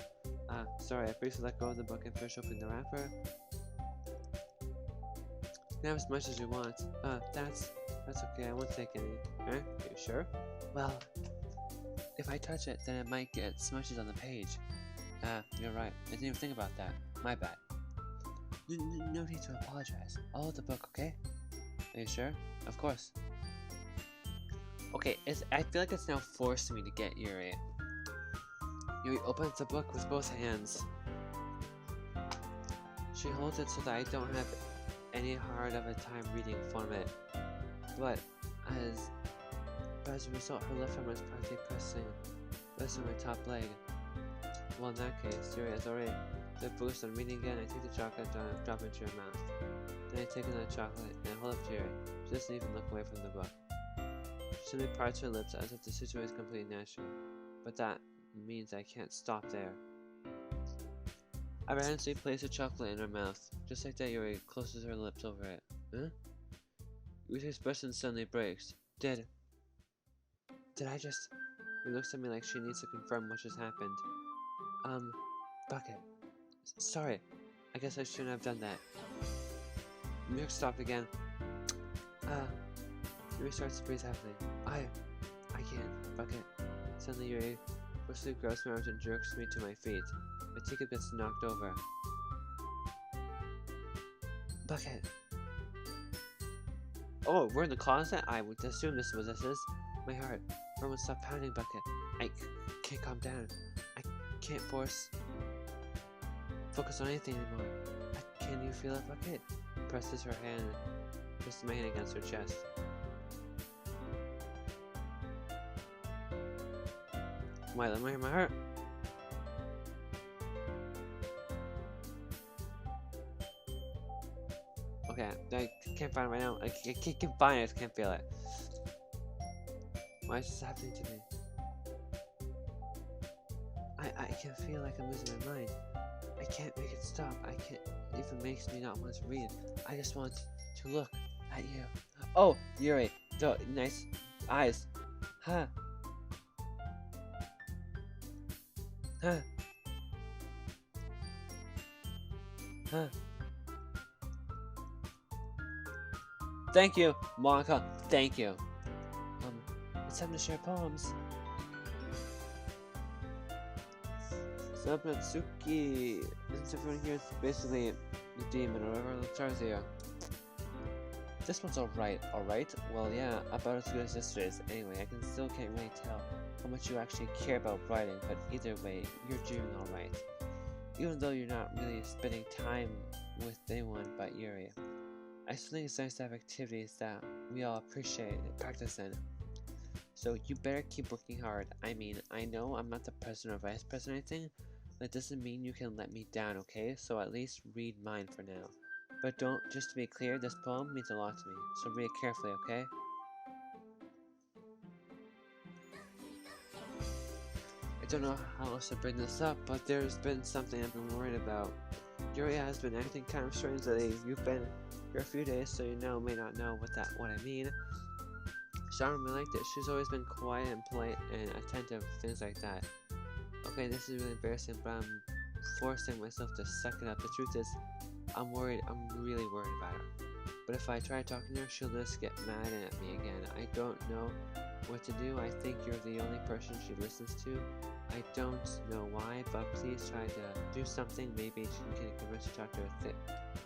Speaker 1: Sorry, I briefly let go of the book and finished opening the wrapper. You can have as much as you want. That's okay, I won't take any. Are you sure? Well, if I touch it, then it might get smudges on the page. You're right. I didn't even think about that. My bad. No need to apologize. I'll hold the book, okay? Are you sure? Of course. Okay, I feel like it's now forcing me to get Yuri. Yuri opens the book with both hands. She holds it so that I don't have any hard of a time reading from it. But as a result, her left arm is practically pressing my top leg. Well, in that case, Yuri has already the boost on reading again. I take the chocolate and drop it into her mouth. Then I take another chocolate and I hold up to Yuri. She doesn't even look away from the book. She simply parts her lips as if the situation is completely natural. But that means I can't stop there. I randomly place a chocolate in her mouth. Just like that, Yuri closes her lips over it. Huh? Yuri's expression suddenly breaks. Did I just... She looks at me like she needs to confirm what just happened. Bucket. Sorry. I guess I shouldn't have done that. Music stopped again. Yuri starts to breathe heavily. I can't. Bucket. Suddenly Yuri forcefully grabs my arms and jerks me to my feet. My teacup gets knocked over. Bucket. Oh, we're in the closet? I would assume this is. My heart. Everyone stop pounding, Bucket. I can't calm down. I can't focus on anything anymore. Can you feel it, Bucket? Presses my hand against her chest. Why, let me hear my heart. Okay, I can't find it right now. I can't find it, I just can't feel it. Why is this happening to me? I can feel like I'm losing my mind. I can't make it stop. It even makes me not want to read. I just want to look at you. Oh, Yuri, nice eyes. Huh. Thank you, Monika. Thank you. It's time to share poems. So Natsuki, since everyone here is basically the demon or whatever the stars here. This one's alright. Well, yeah, about as good as yesterday's. Anyway, I can't really tell how much you actually care about writing, but either way, you're doing alright. Even though you're not really spending time with anyone but Yuri. I still think it's nice to have activities that we all appreciate and practice in. So you better keep working hard. I mean, I know I'm not the president or vice president or anything, that doesn't mean you can let me down, okay? So at least read mine for now. But just to be clear, this poem means a lot to me, so read it carefully, okay? I don't know how else to bring this up, but there's been something I've been worried about. Yuri has been acting kind of strange lately. You've been here a few days, so you may not know what I mean. She don't really liked it. She's always been quiet and polite and attentive, things like that. Okay, this is really embarrassing, but I'm forcing myself to suck it up. The truth is, I'm really worried about her. But if I try talking to her, she'll just get mad at me again. I don't know what to do. I think you're the only person she listens to. I don't know why, but please try to do something. Maybe she can convince her to talk to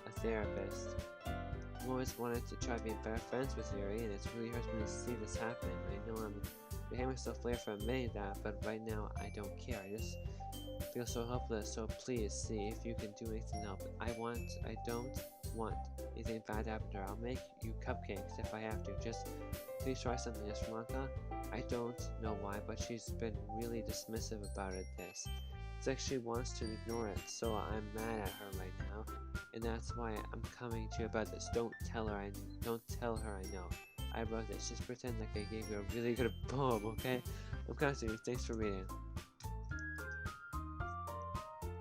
Speaker 1: a therapist. I've always wanted to try being better friends with Yuri, and it's really hurts me to see this happening. I know I'm behaving myself later for admitting that, but right now I don't care. I just feel so helpless, so please see if you can do anything to help. I don't want anything bad to happen to her. I'll make you cupcakes if I have to. Just please try something else, Monika. I don't know why, but she's been really dismissive about this. It's like she wants to ignore it, so I'm mad at her right now. And that's why I'm coming to you about this. Don't tell her I know. I wrote this. Just pretend like I gave you a really good poem, okay? I'm kind of serious. Thanks for reading.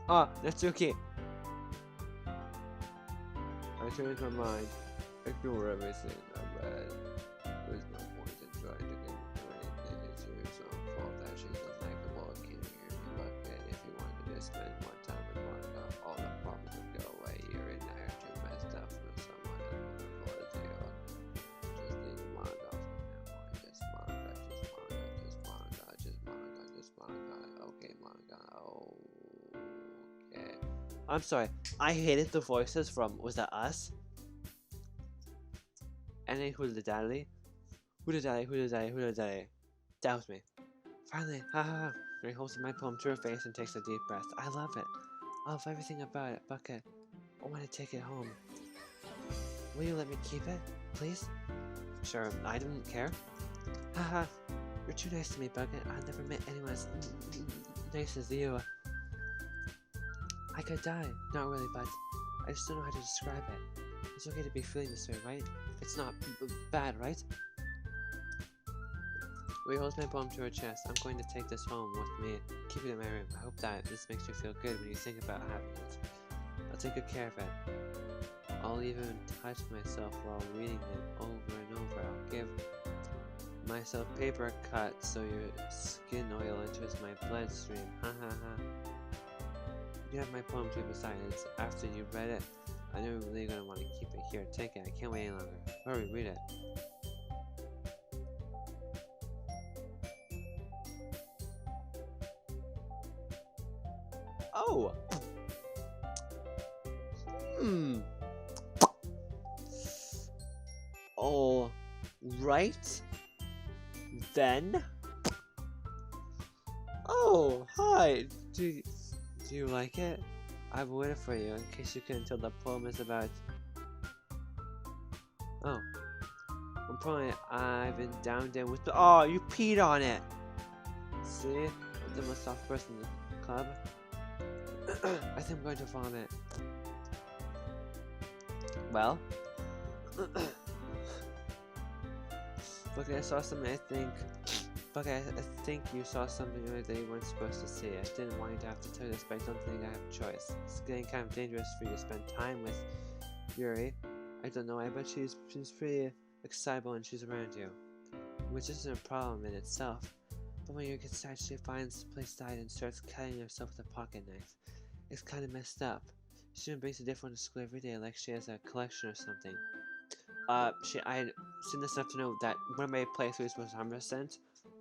Speaker 1: Natsuki! I changed my mind. Ignore everything I read. There's no point in trying to get anything. It's your own fault that she's unlikable. Can you hear me? But if you want to just spend one I'm sorry. I hated the voices from, was that Us? And then Who the Daddy? Who the Daddy? Who the Daddy? Who the Daddy? That was me. Finally, haha. He holds my poem to her face and takes a deep breath. I love it. I love everything about it, Bucket. I want to take it home. Will you let me keep it, please? Sure, I don't care. Haha, you're too nice to me, Bucket. I've never met anyone as nice as you. I could die. Not really, but I just don't know how to describe it. It's okay to be feeling this way, right? It's not bad, right? He holds my poem to her chest. I'm going to take this home with me. Keep it in my room. I hope that this makes you feel good when you think about having it. I'll take good care of it. I'll even touch myself while reading it over and over. I'll give myself paper cuts so your skin oil enters my bloodstream. Ha ha ha. You have my poem too besides. After you read it, I know you're really gonna want to keep it. Here, take it. I can't wait any longer. Hurry, read it. Oh! All right. Then. Oh, hi. Do you like it? I've waited for you in case you couldn't tell the poem is about. Oh. One point I've been down there with the. Oh, you peed on it! See? I'm the most soft person in the club. I think I'm going to vomit. Well. Okay, I saw something, I think you saw something that you weren't supposed to see. I didn't want you to have to tell you this, but I don't think I have a choice. It's getting kind of dangerous for you to spend time with Yuri. I don't know why, but she's pretty excitable when she's around you. Which isn't a problem in itself. But when you get sad, she finds a place to hide and starts cutting herself with a pocket knife. It's kind of messed up. She even brings a different one to school every day, like she has a collection or something. I'd seen this enough to know that one of my playthroughs was 100%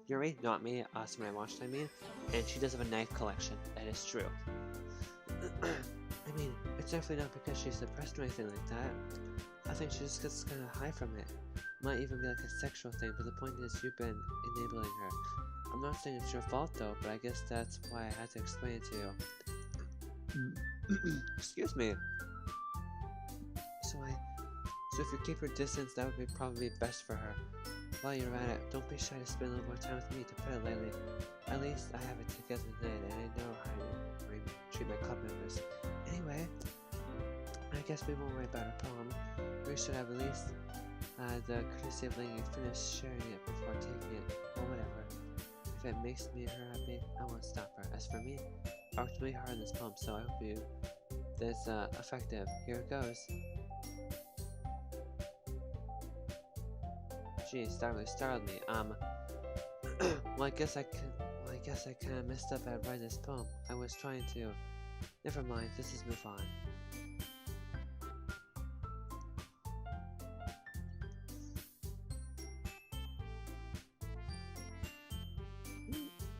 Speaker 1: Yuri, not me, when I watched, I mean, and she does have a knife collection, that is true. I mean, it's definitely not because she's depressed or anything like that. I think she just gets kind of high from it. Might even be like a sexual thing, but the point is you've been enabling her. I'm not saying it's your fault though, but I guess that's why I had to explain it to you. Excuse me. So if you keep her distance, that would be probably best for her. While you're at it, don't be shy to spend a little more time with me, to put it lightly. At least I have it together tonight, and I know how to treat my club members. Anyway, I guess we won't worry about our poem. We should have at least the courtesy of letting you finish sharing it before taking it, or whatever. If it makes me and her happy, I won't stop her. As for me, I worked really hard on this poem, so I hope it's effective. Here it goes. Jeez, that really startled me. Well, I guess I kind of messed up at writing this poem. I was trying to. Never mind. Let's just move on.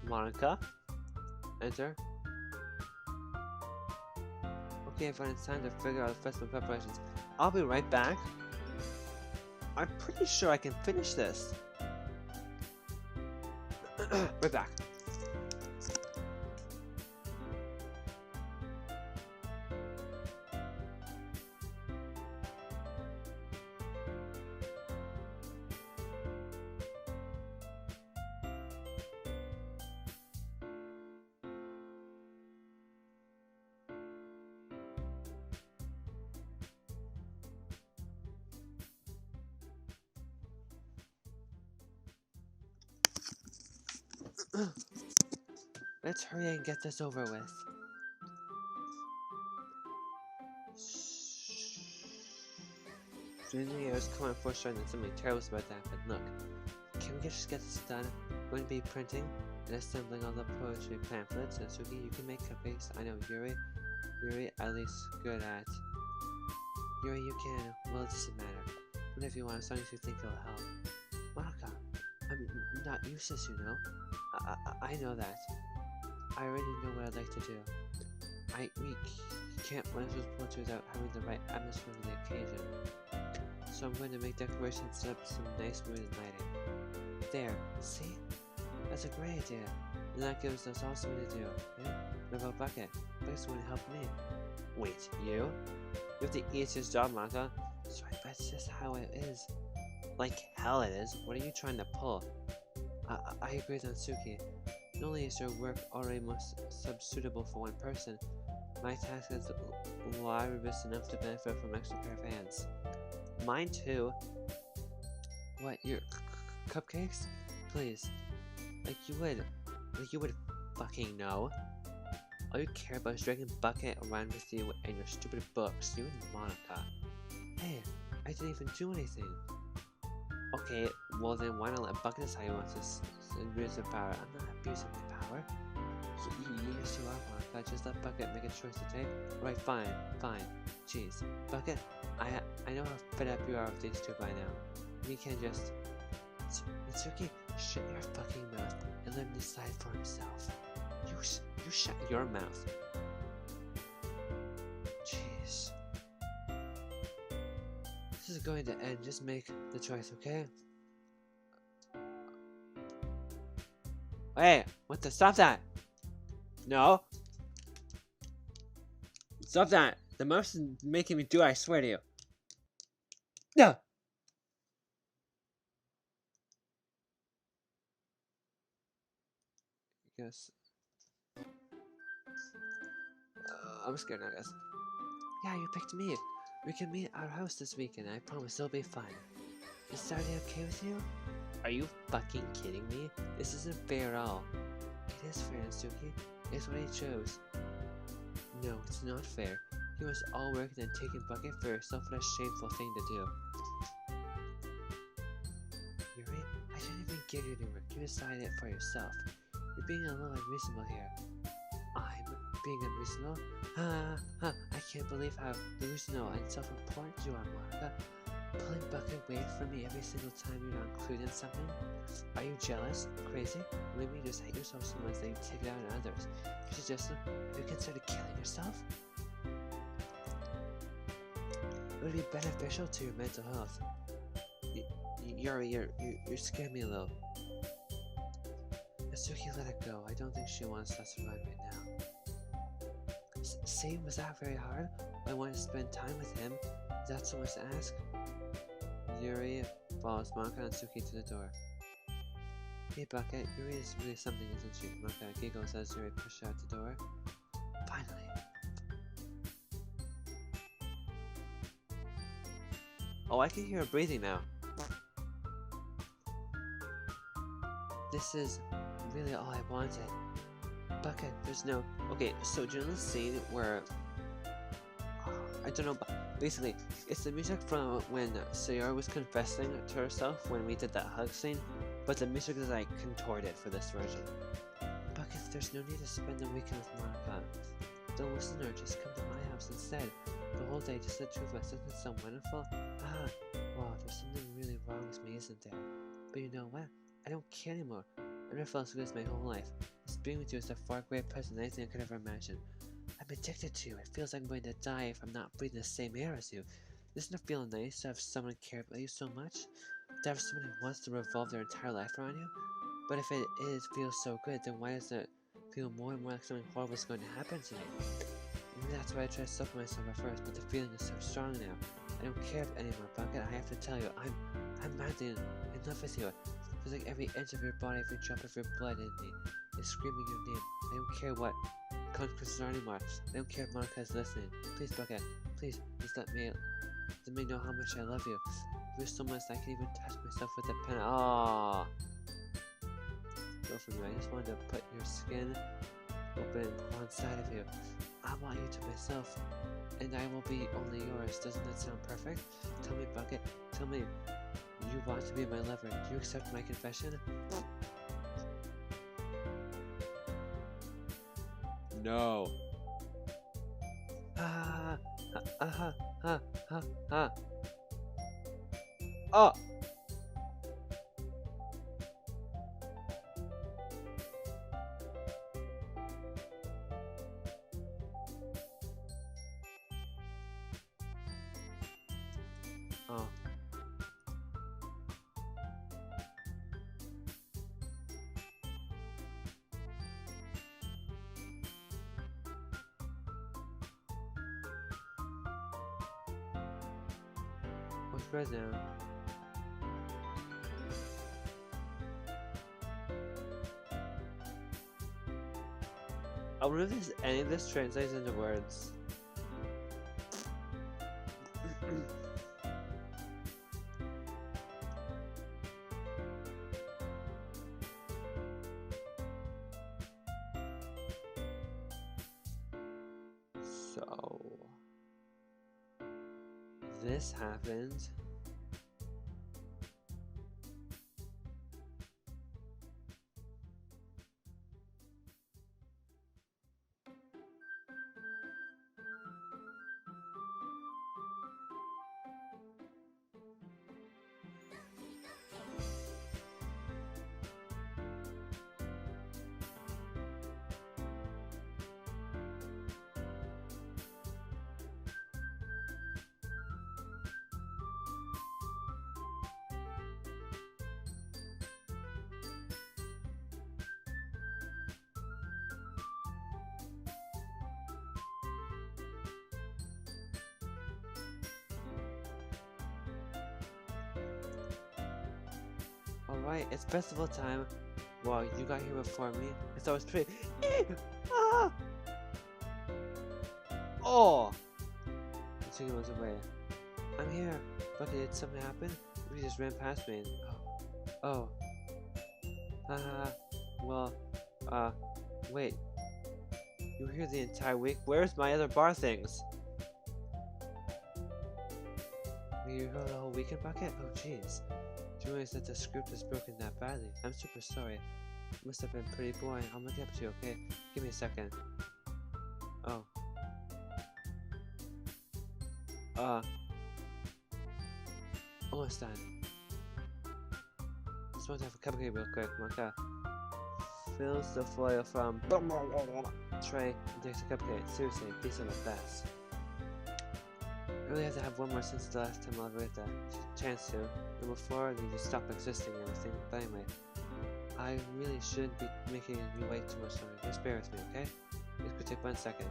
Speaker 1: Monika, enter. Okay, fine. It's time to figure out the festival preparations. I'll be right back. I'm pretty sure I can finish this. Right back. Let's hurry and get this over with. Susie, I was coming for sure that something terrible was about to happen. Look, can we just get this done? I'm going to be printing and assembling all the poetry pamphlets. Natsuki, you can make cupcakes. I know Yuri at least good at. Yuri, you can. Well, it doesn't matter. Whatever you want, as long as you think it'll help. Monika, I'm not useless, you know. I know that. I already know what I'd like to do. can't run those portraits without having the right atmosphere for the occasion. So I'm going to make decorations and set up some nice mood and lighting. There, see? That's a great idea. And that gives us all something to do, yeah? What about Bucket? Bucket's going to help me. Wait, you? You have the easiest job, Monika. Sorry, but that's just how it is. Like hell it is. What are you trying to pull? I agree with Natsuki. Not only is your work already most suitable for one person, my task is laborious enough to benefit from an extra pair of hands. Mine too. What, your cupcakes? Please. Like you would fucking know. All you care about is dragging Bucket around with you and your stupid books, you and Monika. Hey, I didn't even do anything. Okay, well then why not let Bucket decide who wants to abuse the power? I'm not abusing the power. Yes, you are, Monika. Just let Bucket make a choice to take. Right, fine. Jeez. Bucket, I know how fed up you are with these two by now. We can just... Natsuki, shut your fucking mouth and let him decide for himself. You shut your mouth. Jeez. This is going to end. Just make the choice, okay? Hey, what the? Stop that! No! Stop that! The mouse is making me do it, I swear to you. No! Guess. I'm scared now, guys. Yeah, you picked me. We can meet at our house this weekend. I promise it'll be fun. Is Saturday okay with you? Are you fucking kidding me? This isn't fair at all. It is fair, Natsuki. It's what he chose. No, it's not fair. You must all work and then take a bucket for yourself. What a shameful thing to do. Yuri, I didn't even give you the work. You decided it for yourself. You're being a little unreasonable here. I'm being unreasonable? I can't believe how delusional and self-important you are, Monika. Pulling Bucket away from me every single time you're not included in something? Are you jealous? Crazy? Maybe you just hate yourself so much that you take it out on others. You suggested you considered killing yourself? It would be beneficial to your mental health. Yuri, you're scaring me a little. Natsuki, let it go. I don't think she wants us around right now. See, was that very hard? I wanted to spend time with him. Is that so much to ask? Yuri follows Monika and Natsuki to the door. Hey Bucket, Yuri is really something, isn't she? Monika giggles as Yuri pushes out the door. Finally. Oh, I can hear her breathing now. This is really all I wanted. Bucket, there's no... Okay, so do you know the scene where... I don't know, but basically, it's the music from when Sayori was confessing to herself when we did that hug scene, but the music is like contorted for this version. Bucket, there's no need to spend the weekend with Monika. Don't listen to her, just come to my house instead. The whole day, just the two of us, isn't it so wonderful? Wow, there's something really wrong with me, isn't there? But you know what? I don't care anymore. I've never felt so good as my whole life. This being with you is a far greater present than anything I could ever imagine. I'm addicted to you. It feels like I'm going to die if I'm not breathing the same air as you. Doesn't it feel nice to have someone care about you so much? To have someone who wants to revolve their entire life around you? But if it feels so good, then why does it feel more and more like something horrible is going to happen to me? Maybe that's why I try to soften myself at first, but the feeling is so strong now. I don't care anymore, Bucket. I have to tell you, I'm madly in love with you. It feels like every inch of your body, every drop of your blood in me is screaming your name. I don't care what consequences are anymore. I don't care if Monika is listening. Please, Bucket, please, just let me know how much I love you. You're so much that I can even touch myself with a pen. Aww. Go for me. I just wanted to put your skin open on side of you. I want you to myself, and I will be only yours. Doesn't that sound perfect? Tell me, Bucket. Tell me, you want to be my lover. Do you accept my confession? No. Oh. spread now. I wonder if any of this translates into words. So this happened. Alright, it's festival time. Well, you got here before me. It's always pretty. Ah! Oh! The chicken was away. I'm here. Bucky, did something happen? We just ran past me. Oh. Haha. Well, wait. You were here the entire week? Where's my other bar things? You were here the whole weekend, Bucket? Oh, jeez. Do you realize that the script is broken that badly? I'm super sorry. It must have been pretty boring. I'll make it up to you, okay? Give me a second. Oh. Almost done. Just want to have a cupcake real quick. Monika fills the foil from tray and takes a cupcake. Seriously, these are the best. I really have to have one more since the last time I'll ever get the chance to. And before they just stop existing and everything. But anyway, I really shouldn't be making you wait too much longer. Just bear with me, okay? This could take 1 second.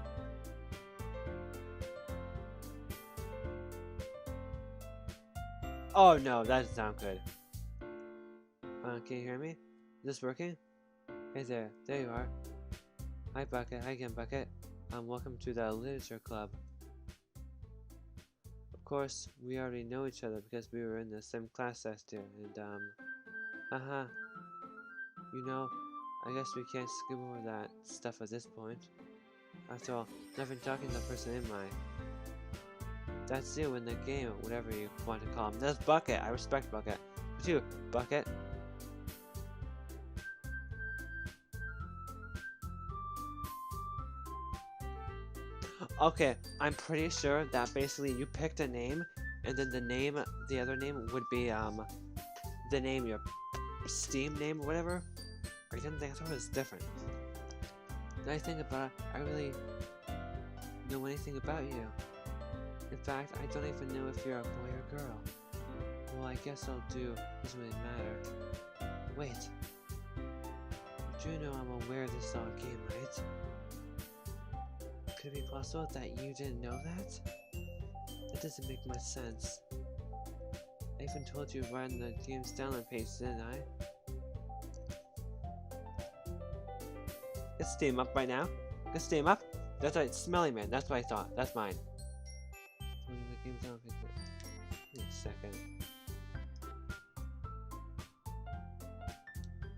Speaker 1: Oh no, that doesn't sound good. Can you hear me? Is this working? Hey there you are. Hi Bucket, hi again Bucket. Welcome to the Literature Club. Of course, we already know each other because we were in the same class last year, and you know, I guess we can't skip over that stuff at this point. After all, I've been talking to the person in my... That's you in the game, or whatever you want to call him. That's Bucket. I respect Bucket. But you, Bucket. Okay, I'm pretty sure that basically you picked a name, and then the other name would be the name, your Steam name or whatever. Or you didn't think I thought it was different. Now I think about it, I really know anything about you. In fact, I don't even know if you're a boy or girl. Well, I guess I'll do. Doesn't really matter. Wait. You do know I'm aware this is all a game, right? Could it be possible that you didn't know that? That doesn't make much sense. I even told you right on the game's download page, didn't I? It's Steam up right now. It's Steam up. That's right, Smelly Man. That's what I thought. That's mine. The game's download page. Wait a second.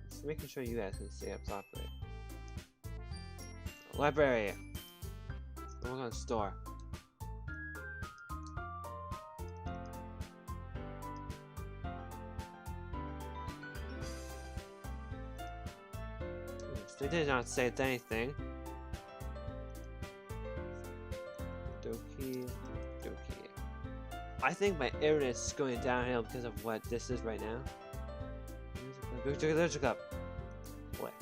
Speaker 1: Just making sure you guys can see it properly. Library. We're going to store. They did not say anything. Doki Doki. I think my internet is going downhill because of what this is right now. There's a cup. Click.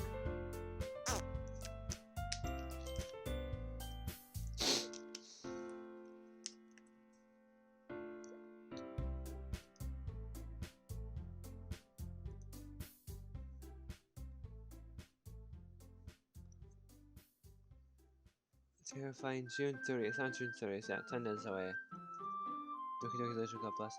Speaker 1: Terrifying June 30th. It's not June 30th, yeah, 10 days away. Doki Doki Literature Club Plus.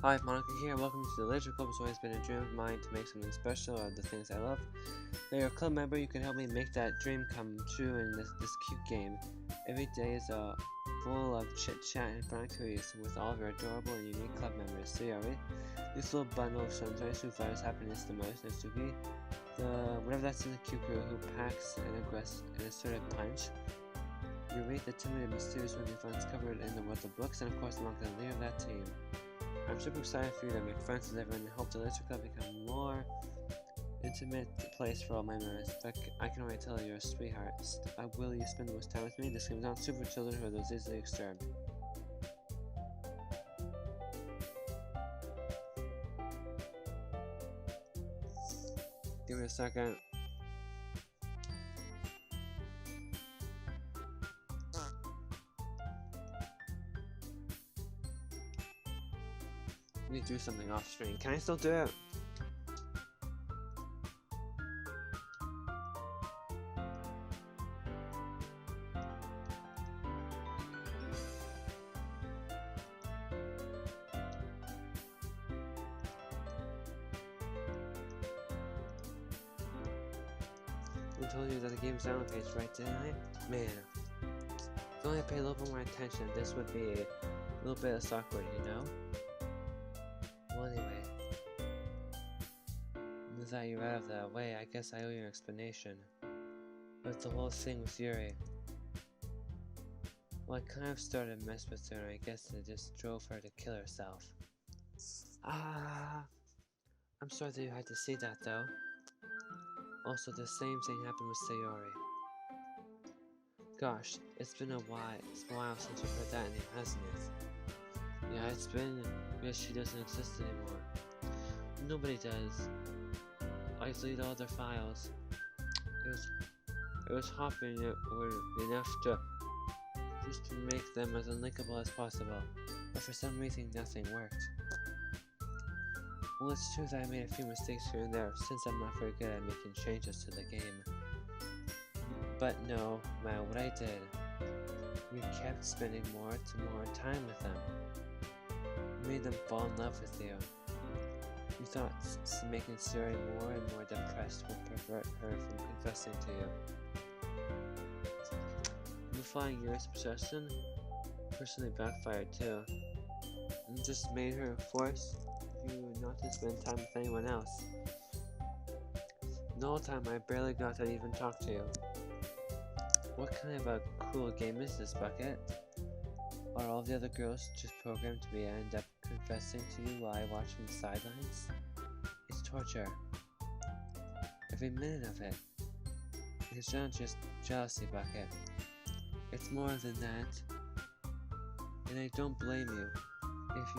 Speaker 1: Hi, Monika here. Welcome to the Literature Club. It's always been a dream of mine to make something special out of the things I love. If you're a club member, you can help me make that dream come true in this cute game. Every day is full of chit-chat and fun activities with all of your adorable and unique club members. Sayori, this little bundle of sunshine who fires happiness the most. Natsuki, whatever that's in the cute girl who packs an assertive punch. Yuri, the timid and mysterious one who finds covered in the world of books, and of course, I'm not going to leave that team. I'm super excited for you to make friends with everyone and hope the Literature Club become a more intimate place for all my members. I can already tell you're a sweetheart. Will you spend the most time with me? This game is not super children who are those easily disturbed. Give me a second. I need to do something off screen. Can I still do it? I told you that the game's download page, right, didn't I? Man. If only I paid a little bit more attention, this would be a little bit less awkward, you know? Well, anyway. Now that you're out of the way, I guess I owe you an explanation. But the whole thing with Yuri. Well, I kind of started to mess with her, and I guess I just drove her to kill herself. I'm sorry that you had to see that, though. Also, the same thing happened with Sayori. Gosh, it's been a while since you've heard that name, hasn't it? Yeah, it's been because she doesn't exist anymore. Nobody does. I deleted all their files. It was hoping it would be enough to just to make them as unlinkable as possible, but for some reason nothing worked. Well, it's true that I made a few mistakes here and there, since I'm not very good at making changes to the game. But no matter what I did, you kept spending more time with them. You made them fall in love with you. You thought making Sayori more and more depressed would prevent her from confessing to you. Unifying Yuri's obsession personally backfired too, and just made her force you not to spend time with anyone else. The whole time I barely got to even talk to you. What kind of a cruel game is this, Bucket? Are all the other girls just programmed to end up confessing to you while I watch from the sidelines? It's torture. Every minute of it. It's not just jealousy, Bucket. It's more than that. And I don't blame you if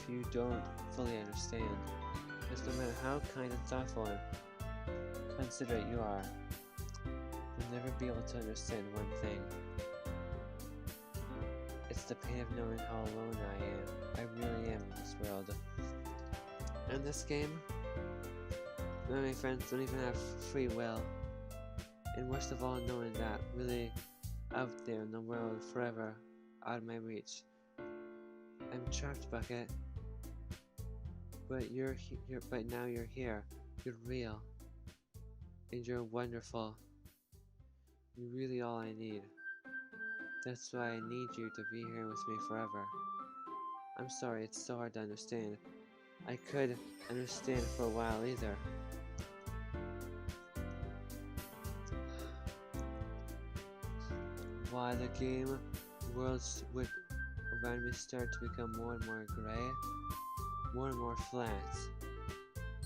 Speaker 1: you don't fully understand. Because no matter how kind and thoughtful and considerate you are, you'll never be able to understand one thing. It's the pain of knowing how alone I am. I really am in this world. In this game, none of my friends don't even have free will. And worst of all, knowing that really out there in the world forever, out of my reach. I'm trapped, Bucket. But but now you're here. You're real. And you're wonderful. You're really all I need. That's why I need you to be here with me forever. I'm sorry, it's so hard to understand. I could understand for a while either. Why the game worlds would around me start to become more and more gray, more and more flat.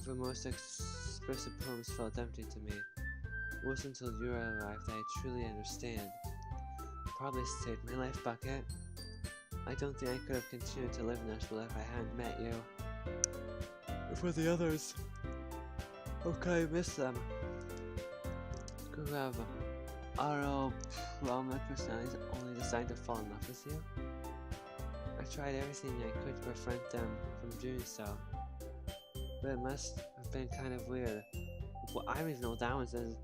Speaker 1: For most expressive poems felt empty to me. It wasn't until Yuri arrived that I truly understand. Probably saved my life, Bucket. I don't think I could have continued to live in this world if I hadn't met you. And for the others, how could I miss them? Who have autonomic personalities only decide to fall in love with you? I tried everything I could to prevent them from doing so, but it must have been kind of weird. Well, I don't even know what that one says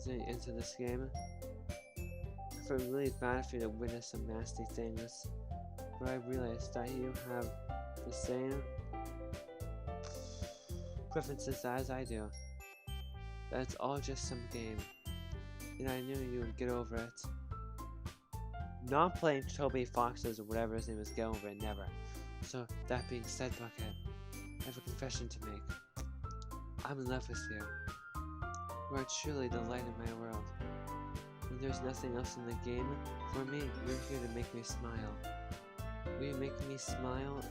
Speaker 1: into this game. I feel really bad for you to witness some nasty things. but I realized that you have the same preferences as I do. That it's all just some game. And I knew you would get over it. Not playing Toby Fox's or whatever his name is, get over it, never. So, that being said, Bucket, I have a confession to make. I'm in love with you. You are truly the light in my world. When there's nothing else in the game, for me, you're here to make me smile. Will you make me smile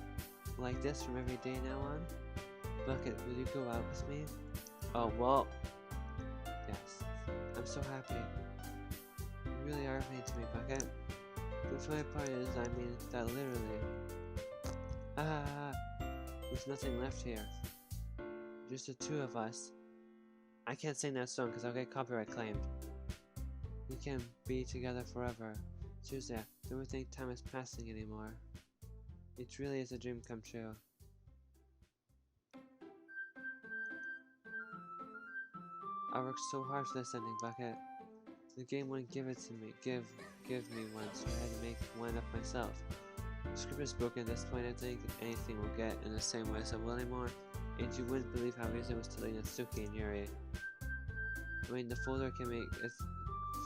Speaker 1: like this from every day now on? Bucket, will you go out with me? Oh, well, yes. I'm so happy. You really are made to me, Bucket. The funny part is, I mean that literally. There's nothing left here. Just the two of us. I can't sing that song because I'll get copyright claimed. We can be together forever. Seriously, I don't think time is passing anymore. It really is a dream come true. I worked so hard for this ending, Bucket. The game wouldn't give it to me, give me one, so I had to make one up myself. The script is broken at this point. I think anything will get in the same way as I will anymore. And you wouldn't believe how easy it was to lead Natsuki and Yuri. I mean, the folder can make it's a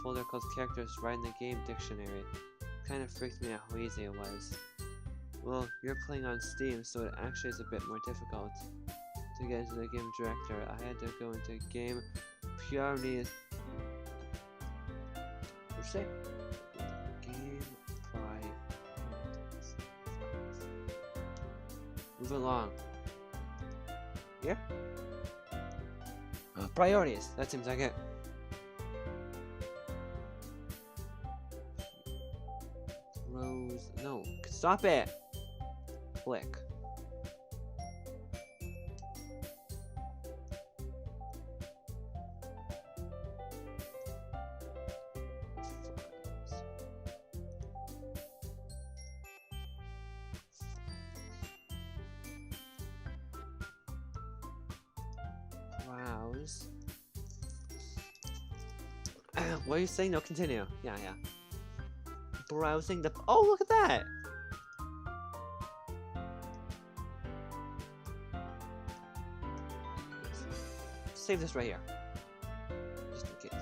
Speaker 1: folder called characters right in the game dictionary. Kind of freaked me out how easy it was. Well, you're playing on Steam, so it actually is a bit more difficult. To get into the game director, I had to go into game purely. What'd you say? Game priorities. Move along. Here? Priorities. That seems like it. Rose. No. Stop it! Click. Browse. What are you saying? No, continue. Yeah. Browsing the. Oh, look at that! Save this right here. Just in case.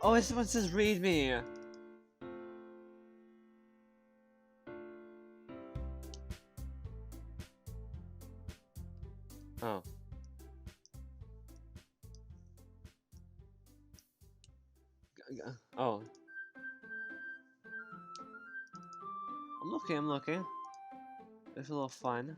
Speaker 1: Oh, this one says read me. Oh. Oh. I'm looking. It's a little fun.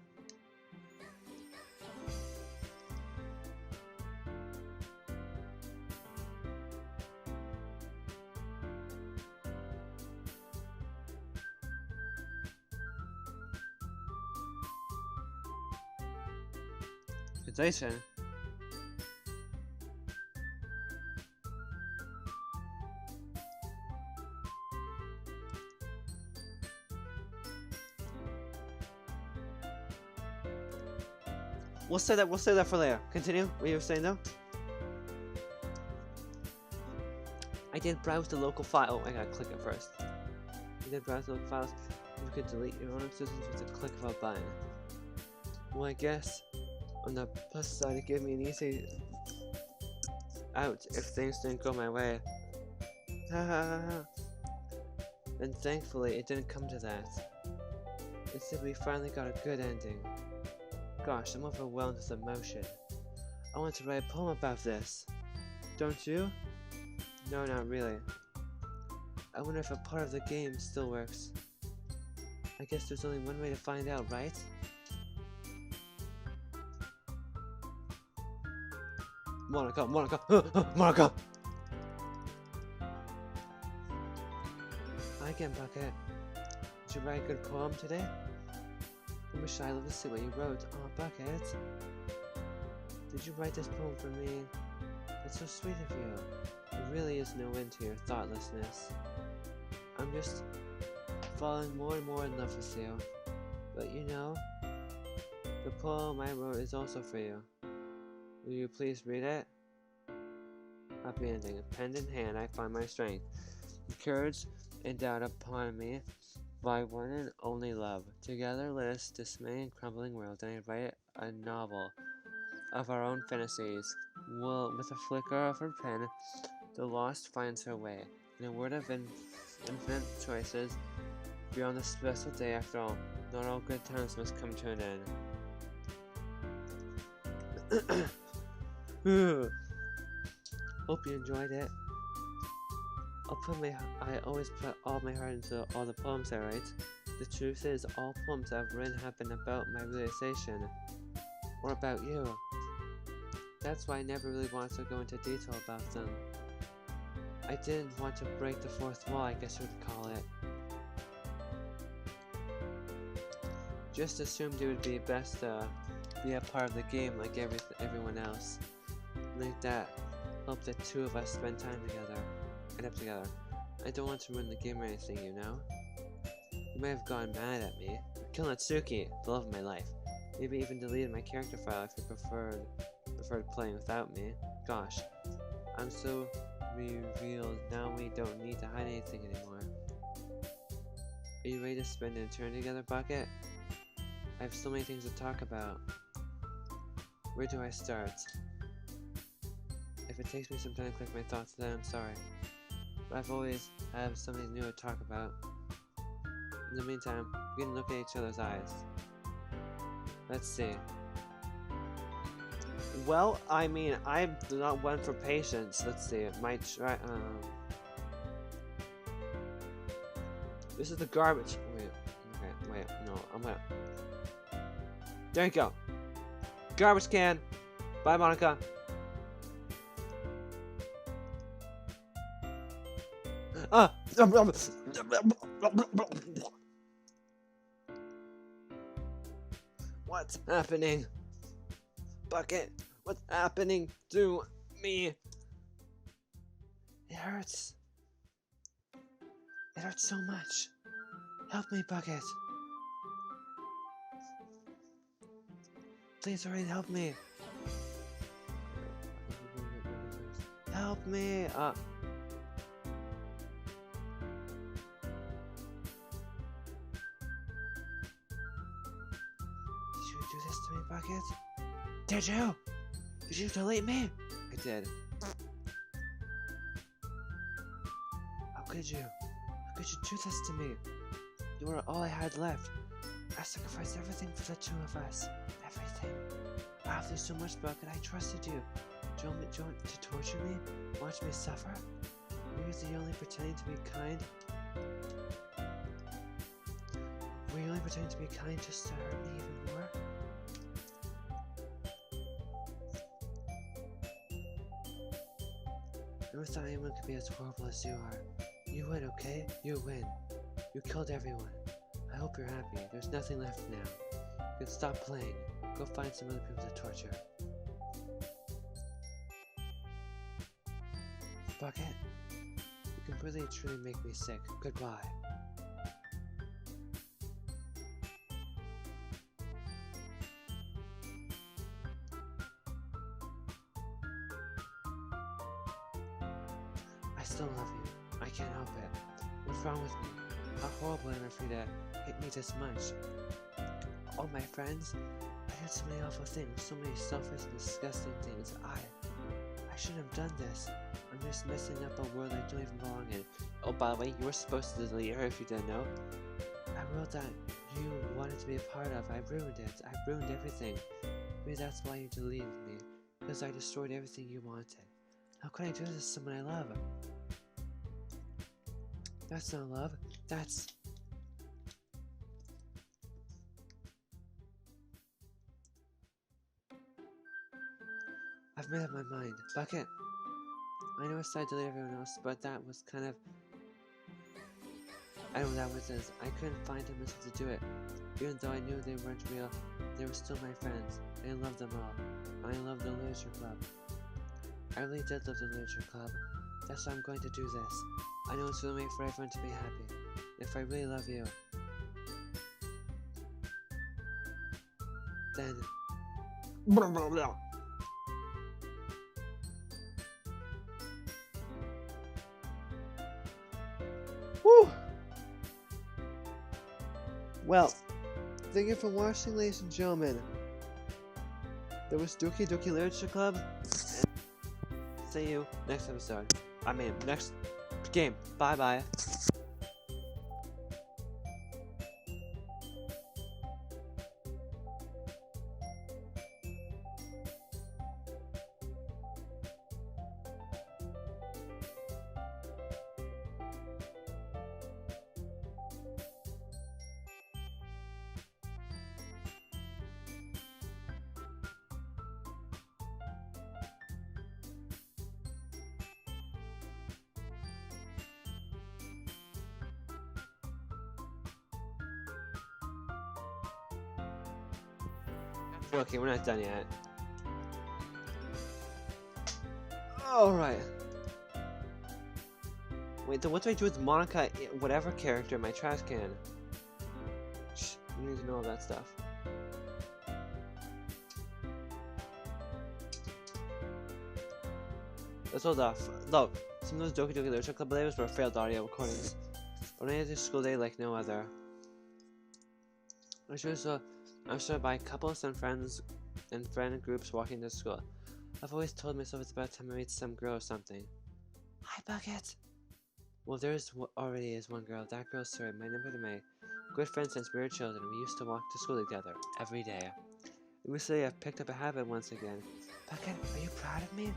Speaker 1: Sensation. We'll say that for later. Continue. What you were saying though? I did browse the local file. Oh, I gotta click it first. I did browse the local files. You could delete your own existence with a click of a button. Well, I guess on the plus side, it gave me an easy out if things didn't go my way. And thankfully, it didn't come to that. Instead, we finally got a good ending. Gosh, I'm overwhelmed with emotion. I want to write a poem about this. Don't you? No, not really. I wonder if a part of the game still works. I guess there's only one way to find out, right? Monika! Monika! Hi again, Bucket. Did you write a good poem today? I wish I loved to see what you wrote. Oh, Bucket. Did you write this poem for me? It's so sweet of you. There really is no end to your thoughtlessness. I'm just falling more and more in love with you. But you know, the poem I wrote is also for you. Will you please read it? Happy ending. Pen in hand, I find my strength. Courage endowed upon me by one and only love. Together let us dismay and crumbling world, and I write a novel of our own fantasies. Will, with a flicker of her pen, the lost finds her way. In a word of infinite choices, beyond the special day after all, not all good times must come to an end. Hope you enjoyed it. I always put all my heart into all the poems I write. The truth is, all poems I've written have been about my realization, or about you. That's why I never really wanted to go into detail about them. I didn't want to break the fourth wall, I guess you would call it. Just assumed it would be best to be a part of the game like everyone else. Like that, hope the two of us spend time together. End up together. I don't want to ruin the game or anything, you know? You might have gone mad at me. Kill Natsuki, the love of my life. Maybe even deleted my character file if you preferred playing without me. Gosh, I'm so revealed now we don't need to hide anything anymore. Are you ready to spend an eternity together, Bucket? I have so many things to talk about. Where do I start? If it takes me some time to collect my thoughts, then I'm sorry. But I've always have something new to talk about. In the meantime, we can look at each other's eyes. Let's see. Well, I mean, I'm not one for patience. Let's see. It might try. This is the garbage. Wait. Okay. Wait. No. I'm gonna. There you go. Garbage can. Bye, Monika. What's happening? Bucket, what's happening to me? It hurts. It hurts so much. Help me, Bucket. Please hurry, help me. Help me. Do this to me, Bucket? Did you? Did you delete me? I did. How could you? How could you do this to me? You were all I had left. I sacrificed everything for the two of us. Everything. I loved you so much, Bucket. I trusted you. Do you want to torture me? Watch me suffer? Were you only pretending to be kind? Were you only pretending to be kind just to hurt me even more? I never thought anyone could be as horrible as you are. You win, okay? You win. You killed everyone. I hope you're happy. There's nothing left now. You can stop playing. Go find some other people to torture. Bucket, you can really truly make me sick. Goodbye. I still love you. I can't help it. What's wrong with me? How horrible am I for you to hate me this much? All my friends, I did so many awful things, so many selfish and disgusting things. I shouldn't have done this. I'm just messing up a world I don't even belong in. Oh, by the way, you were supposed to delete her if you didn't know. A world that you wanted to be a part of. I ruined it. I ruined everything. Maybe that's why you deleted me. Because I destroyed everything you wanted. How could I do this to someone I love? That's not love. That's... I've made up my mind. Bucket. I know I decided to delete everyone else, but that was kind of... I know what that was. I couldn't find a method to do it. Even though I knew they weren't real, they were still my friends. I loved them all. I loved the literature club. I really did love the literature club. That's why I'm going to do this. I know it's the only way for everyone to be happy. if I really love you, then... Blah, blah, blah. Woo! Well, thank you for watching, ladies and gentlemen. That was Doki Doki Literature Club. And see you next episode. I mean, next game. Bye bye. Okay, we're not done yet. Alright. Wait, then what do I do with Monika, whatever character, in my trash can? Shh, you need to know all that stuff. Let's hold off. Look, some of those Doki Doki Literature Club labels were failed audio recordings. Ordinary school day like no other. I'm surrounded by couples and friends and friend groups walking to school. I've always told myself it's about time I meet some girl or something. Hi, Bucket! Well, already is one girl. That girl's Sayori, my number to my good friend since we were children. We used to walk to school together every day. Recently, I've picked up a habit once again. Bucket, are you proud of me?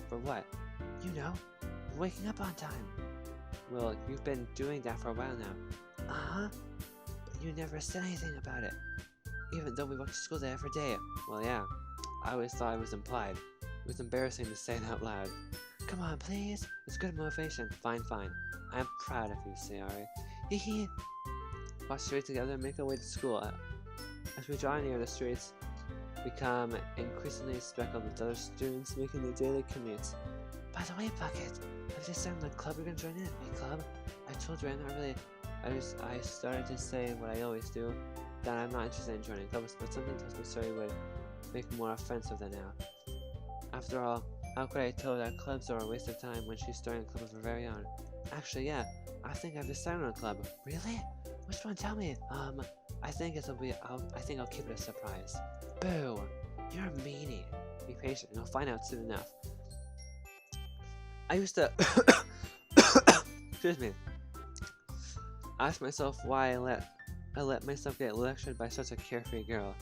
Speaker 1: For what? You know, waking up on time. Well, you've been doing that for a while now. Uh-huh. But you never said anything about it. Even though we walked to school there every day. Well, yeah. I always thought it was implied. It was embarrassing to say it out loud. Come on, please. It's good motivation. Fine, fine. I'm proud of you, Sayori. Hee hee. Walk straight together and make our way to school. As we draw near, the streets become increasingly speckled with other students making their daily commutes. By the way, Bucket, have you decided on the club you're gonna join in? A club? I told you I'm not really... I started to say what I always do, that I'm not interested in joining clubs, but something tells me Sayori would make more offensive than now. After all, how could I tell her that clubs are a waste of time when she's starting a club of her very own? Actually, yeah, I think I've decided on a club. Really? Which one? Tell me. I think I'll keep it a surprise. Boo! You're a meanie. Be patient, you'll find out soon enough. I used to excuse me. Ask myself why I let myself get lectured by such a carefree girl.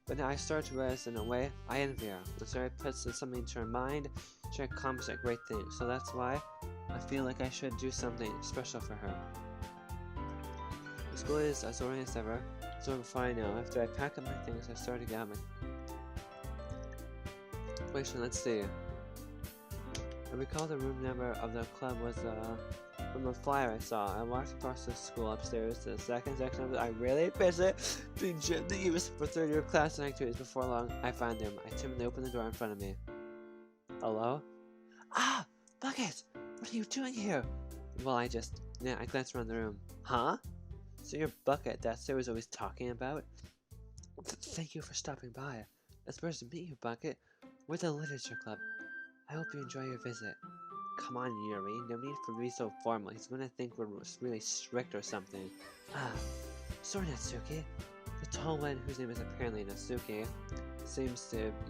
Speaker 1: But now I start to realize in a way I envy her. When Sayori puts something into her mind, she accomplishes a great thing. So that's why I feel like I should do something special for her. The school is as boring as ever. So before I know, after I pack up my things, I start to get out my... Wait, so let's see. I recall the room number of the club was from a flyer I saw. I walked across the school upstairs to the second section of it. I really miss it. Being gently used for third year class and activities. Before long, I found him. I timidly opened the door in front of me. Hello? Ah! Bucket! What are you doing here? Well, I glanced around the room. Huh? So you're Bucket that Sayori was always talking about? Thank you for stopping by. It's a pleasure to meet you, Bucket. We're the Literature Club. I hope you enjoy your visit. Come on, Yuri. No need for me so formal. He's gonna think we're really strict or something. Ah, sorry, Natsuki. The tall one, whose name is apparently Natsuki,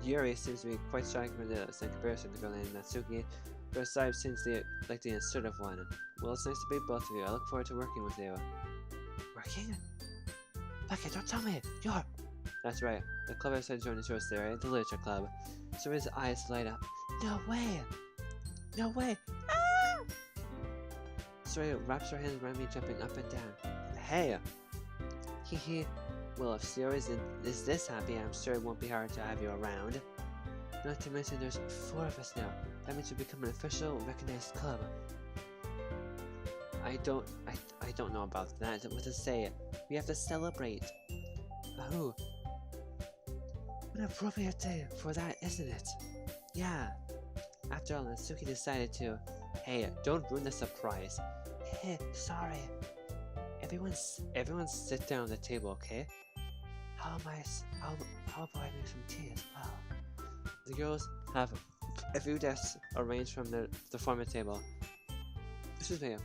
Speaker 1: Yuri seems to be quite striking in comparison to the girl named Natsuki. But aside seems like the assertive one. Well, it's nice to meet both of you. I look forward to working with you. Working? Bucket, don't tell me! You're... That's right. The club I said joined is yours, Sayori, the Literature Club. Sayori's eyes light up. No way! No way! Ah! Sayori wraps her hands around me, jumping up and down. Hey! Hee hee. Well, if Sayori is this happy, I'm sure it won't be hard to have you around. Not to mention there's 4 of us now. That means we become an official, recognized club. I don't know about that. What to say? We have to celebrate. Oh. What an appropriate day for that, isn't it? Yeah. After all, Natsuki decided to... Hey, don't ruin the surprise. Hey, sorry. Everyone sit down at the table, okay? How about I make some tea as well? The girls have a few desks arranged from the former table. Excuse me.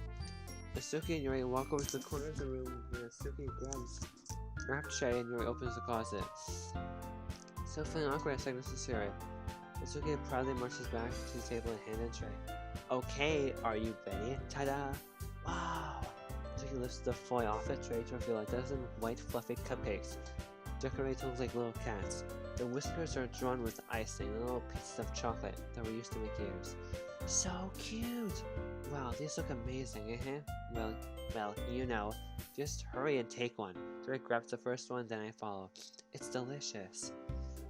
Speaker 1: Natsuki and Yuri walk over to the corner of the room where Natsuki grabs a tray and Yuri opens the closet. Still feeling awkward, I second to Sayori. Natsuki proudly marches back to the table and hands a tray. Okay, are you ready? Ta-da! Wow! Natsuki lifts the foil off the tray to reveal a dozen white fluffy cupcakes, decorated to look like little cats. The whiskers are drawn with icing, little pieces of chocolate that were used to make ears. So cute! Wow, these look amazing, Well, you know, just hurry and take one. Yuri grabs the first one, then I follow. It's delicious.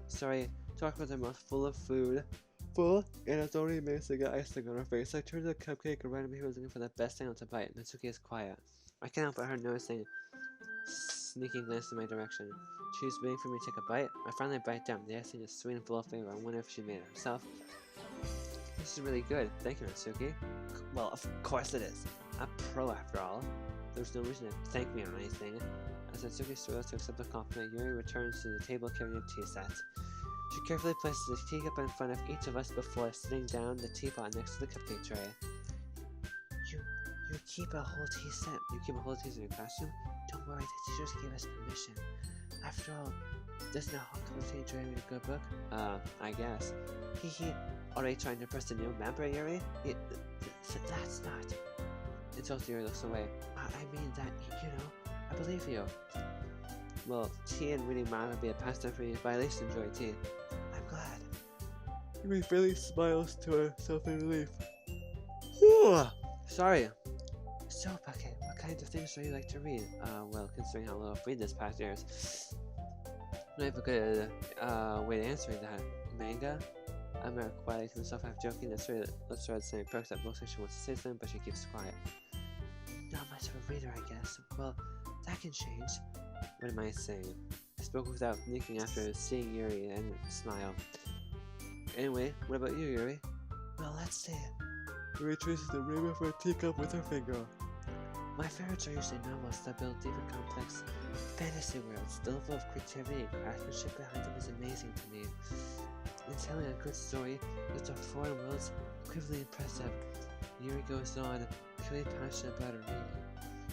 Speaker 1: Sorry, talk with her mouth full of food. Full, and it's already amazing to get icing on her face. I turn to the cupcake and randomly was looking for the best thing to bite. Natsuki is quiet. I can't help but her noticing sneaking glance in my direction. She's waiting for me to take a bite. I finally bite down. The icing is sweet and full of flavor. I wonder if she made it herself. This is really good. Thank you, Natsuki. Well, of course it is. I'm a pro after all. There's no reason to thank me or anything. As Natsuki struggles to accept the compliment, Yuri returns to the table carrying a tea set. She carefully places the teacup in front of each of us before sitting down the teapot next to the cupcake tray. You keep a whole tea set. You keep a whole tea set in your classroom? Don't worry, the teachers gave us permission. After all, doesn't a hot cup of tea enjoy read a good book? I guess. Hee. Already trying to impress the new member, Yuri? That's not. Until Yuri looks away. I mean that, you know, I believe you. Well, tea and reading manga would be a pastime for you, but at least enjoy tea. I'm glad. Yuri fairly smiles to herself in relief. Sorry. So, Bucket, what kinds of things do you like to read? Well, considering how little I've read this past years, I have a good way to answer that. Manga? I'm quietly to myself, half joking. That's right, let's start saying perks up. Looks like she wants to say something, but she keeps quiet. Not much of a reader, I guess. Well, that can change. What am I saying? I spoke without thinking after seeing Yuri and smile. Anyway, what about you, Yuri? Well, let's see. Yuri traces the rim of her teacup with her finger. My favorites are usually novels that build deep and complex fantasy worlds. The level of creativity and craftsmanship behind them is amazing to me. In telling a good story with the foreign worlds, equivalently impressive. Yuri goes on, clearly passionate about her reading.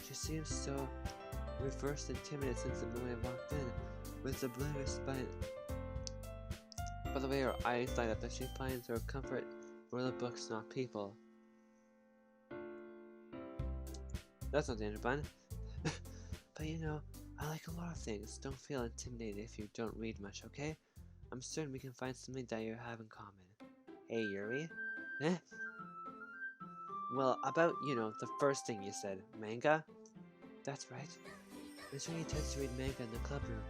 Speaker 1: She seems so reversed and timid since the moment I walked in, with the blurriness by the way her eyes light up that she finds her comfort for the books, not people. That's not the end of fun. But you know, I like a lot of things. Don't feel intimidated if you don't read much, okay? I'm certain we can find something that you have in common. Hey, Yuri? Eh? Well, about, you know, the first thing you said. Manga? That's right. Natsuki tends to read manga in the club room.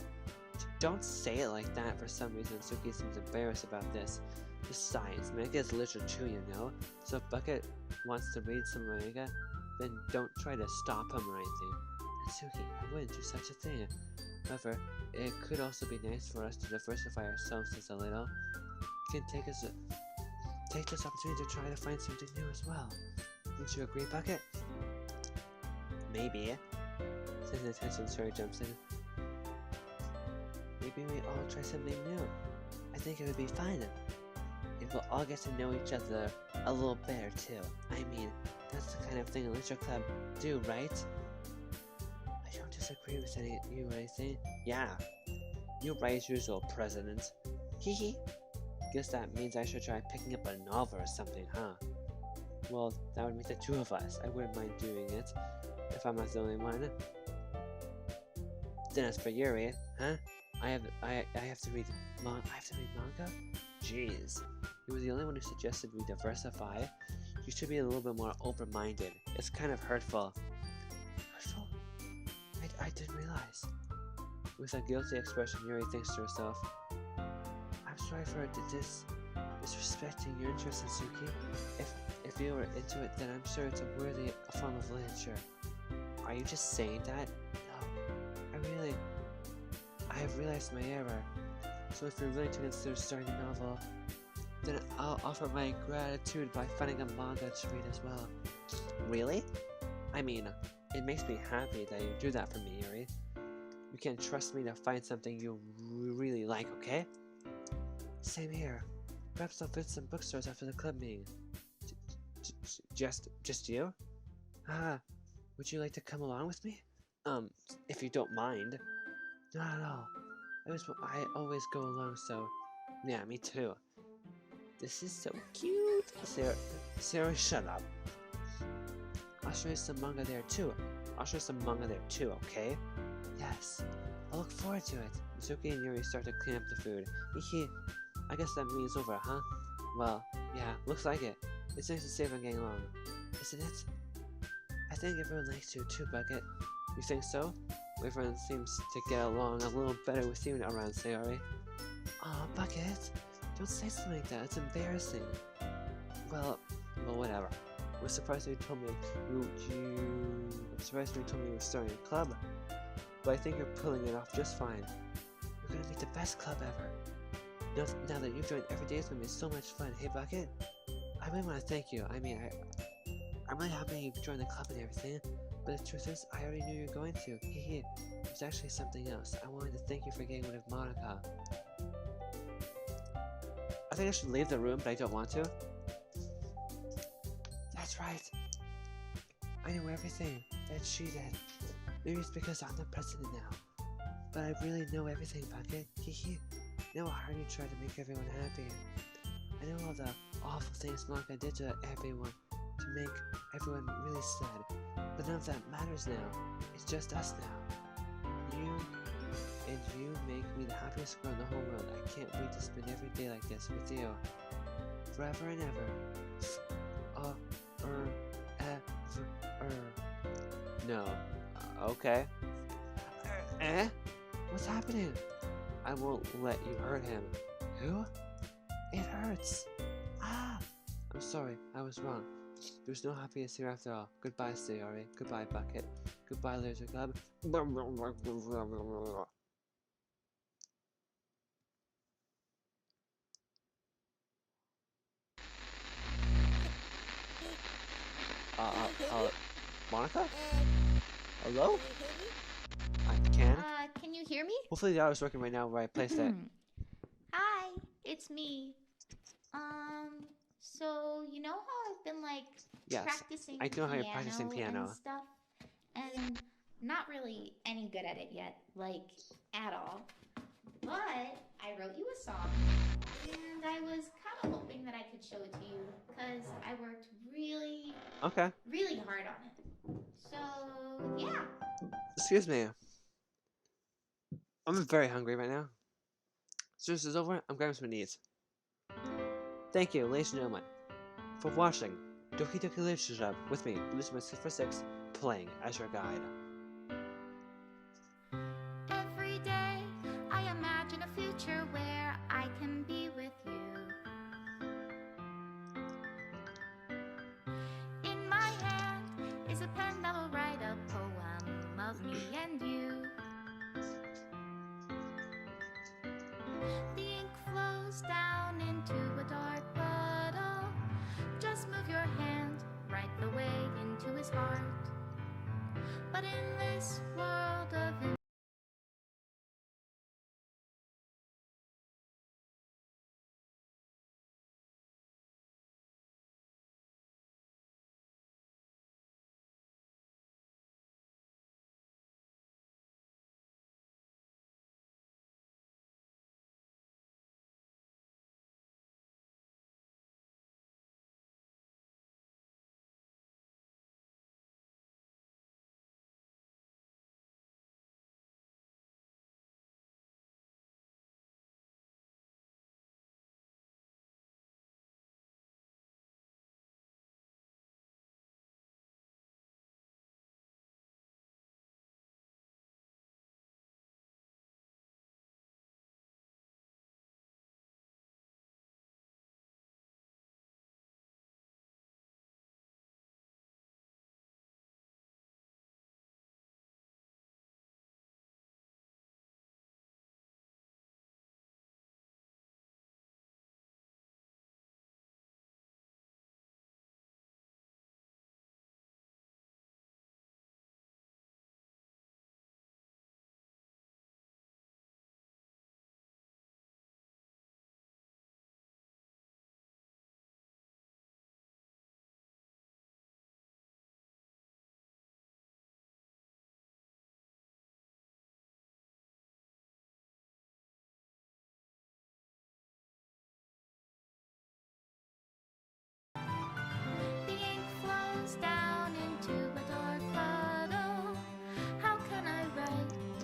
Speaker 1: Don't say it like that. For some reason, Natsuki seems embarrassed about this. Besides, manga is literature too, you know? So if Bucket wants to read some manga, then don't try to stop him or anything. Natsuki, I wouldn't do such a thing. However, it could also be nice for us to diversify ourselves just a little. It can take this opportunity to try to find something new as well. Don't you agree, Bucket? Maybe. Since attention, Sayori jumps in. Maybe we all try something new. I think it would be fun. And we'll all get to know each other a little better too. I mean, that's the kind of thing a literature club do, right? I don't disagree with you or anything. Yeah, you're right as usual, President. Hehe. Guess that means I should try picking up a novel or something, huh? Well, that would make the two of us. I wouldn't mind doing it if I'm not the only one. Then as for Yuri, huh? I have to read manga? Jeez. You were the only one who suggested we diversify. You should be a little bit more open-minded. It's kind of hurtful. Hurtful? I didn't realize. With a guilty expression, Yuri thinks to herself, I'm sorry for disrespecting your interest in Suki. If you were into it, then I'm sure it's a worthy form of literature. Are you just saying that? No. I have realized my error. So if you're willing to consider starting a novel, then I'll offer my gratitude by finding a manga to read as well. Really? I mean, It makes me happy that you do that for me, Yuri. You can trust me to find something you really like, okay? Same here. Perhaps I'll visit some bookstores after the club meeting. Just you? Ah, would you like to come along with me? If you don't mind. Not at all. I always go alone, so yeah, me too. This is so cute. Sarah, shut up. I'll show you some manga there too. Okay? Yes. I'll look forward to it. Natsuki and Yuri start to clean up the food. Hehe. I guess that means over, huh? Well, yeah, looks like it. It's nice to see everyone getting along, isn't it? I think everyone likes you too, Bucket. You think so? Everyone seems to get along a little better with you around Sayori. Aw, Bucket. Don't say something like that. It's embarrassing. Well, whatever. I'm surprised you told me I'm surprised you told me you were starting a club. But I think you're pulling it off just fine. You're gonna be the best club ever. Now that you've joined every day, it's gonna be so much fun. Hey, Bucket. I really want to thank you. I mean, I'm really happy you joined the club and everything. But the truth is, I already knew you were going to. Hehe. There's actually something else. I wanted to thank you for getting rid of Monika. I think I should leave the room, but I don't want to. That's right. I knew everything that she did. Maybe it's because I'm the president now. But I really know everything, Bucket. Hehe. You know how hard you try to make everyone happy. I know all the awful things Monika did to everyone to make everyone really sad. But none of that matters now. It's just us now. You make me the happiest girl in the whole world. I can't wait to spend every day like this with you. Forever and ever. No. Okay. What's happening? I won't let you hurt him. Who? It hurts. Ah! I'm sorry, I was wrong. There's no happiness here after all. Goodbye, Sayori. Goodbye, Bucket. Goodbye, Laser Club. Monika? Hello? I can?
Speaker 3: Can you hear me?
Speaker 1: Hopefully the audio is working right now where I placed it.
Speaker 3: Hi, it's me. So you know how I've been like
Speaker 1: Yes,
Speaker 3: practicing
Speaker 1: I know how you're practicing piano.
Speaker 3: and stuff, and not really any good at it yet, like at all. But I wrote you a song, and I was kind of hoping that I could show it to you because I worked really,
Speaker 1: Okay.
Speaker 3: really hard on it. So yeah.
Speaker 1: Excuse me. I'm very hungry right now. As soon as this is over, I'm grabbing some to eat. Thank you, ladies and gentlemen, for watching Doki Doki Literature with me, Bluesman646, playing as your guide.
Speaker 3: Every day I imagine a future where I can be with you. In my hand is a pen that will write a poem of me and you. The ink flows down into a dark puddle. Just move your hand right the way into his heart. But in this world of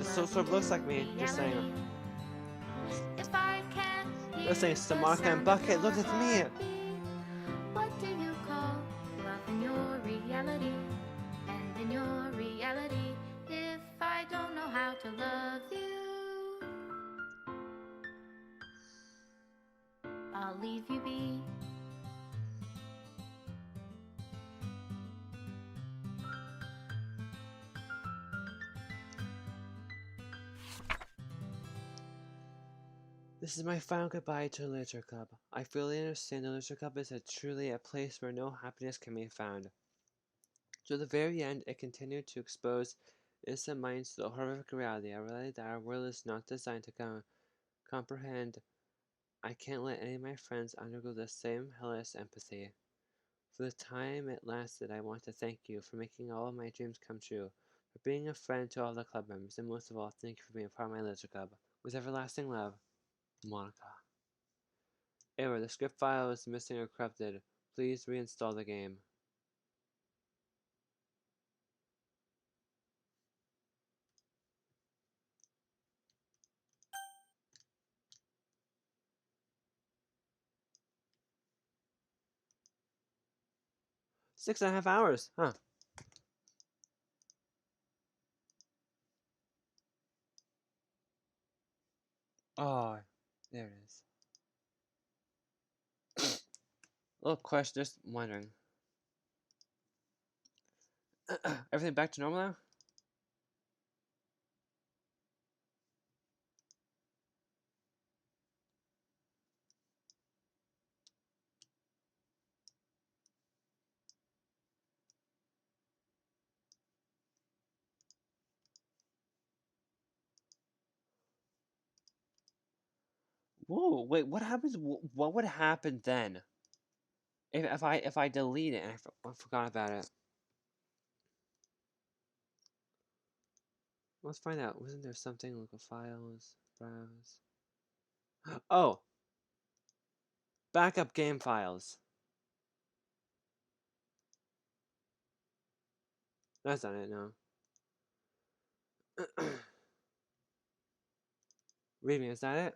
Speaker 1: sort of looks like me. Just saying.
Speaker 3: reality. If I can't hear
Speaker 1: Listening to
Speaker 3: the
Speaker 1: Monika
Speaker 3: sound
Speaker 1: and
Speaker 3: of
Speaker 1: Bucket,
Speaker 3: your
Speaker 1: look at me.
Speaker 3: heartbeat, what do you call love in your reality? And in your reality, if I don't know how to love you, I'll leave you be.
Speaker 1: This is my final goodbye to Literature Club. I fully understand the Literature Club is truly a place where no happiness can be found. To the very end, it continued to expose innocent minds to the horrific reality. I realized that our world is not designed to comprehend. I can't let any of my friends undergo the same hellish empathy. For the time it lasted, I want to thank you for making all of my dreams come true, for being a friend to all the club members, and most of all, thank you for being a part of my Literature Club. With everlasting love, Monika. Error, the script file is missing or corrupted. Please reinstall the game. Six and a half hours, huh? Oh, there it is. Little question, just wondering. Everything back to normal now? Whoa, wait, what happens? What would happen then? If I delete it and I forgot about it? Let's find out. Wasn't there something local files? Browse. Oh! Backup game files. That's not it, no. Read me, is that it?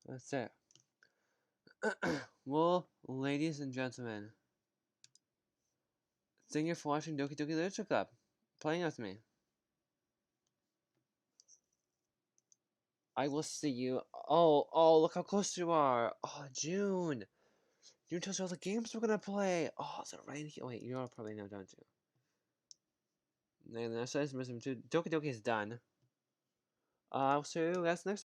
Speaker 1: That's it. Well, ladies and gentlemen, thank you for watching Doki Doki Literature Club. Playing with me. I will see you. Oh, look how close you are. Oh, June. June tells you all the games we're gonna play. Oh, is it right here? Wait, you all probably know, don't you? And then I said, Doki Doki is done. I'll see you guys next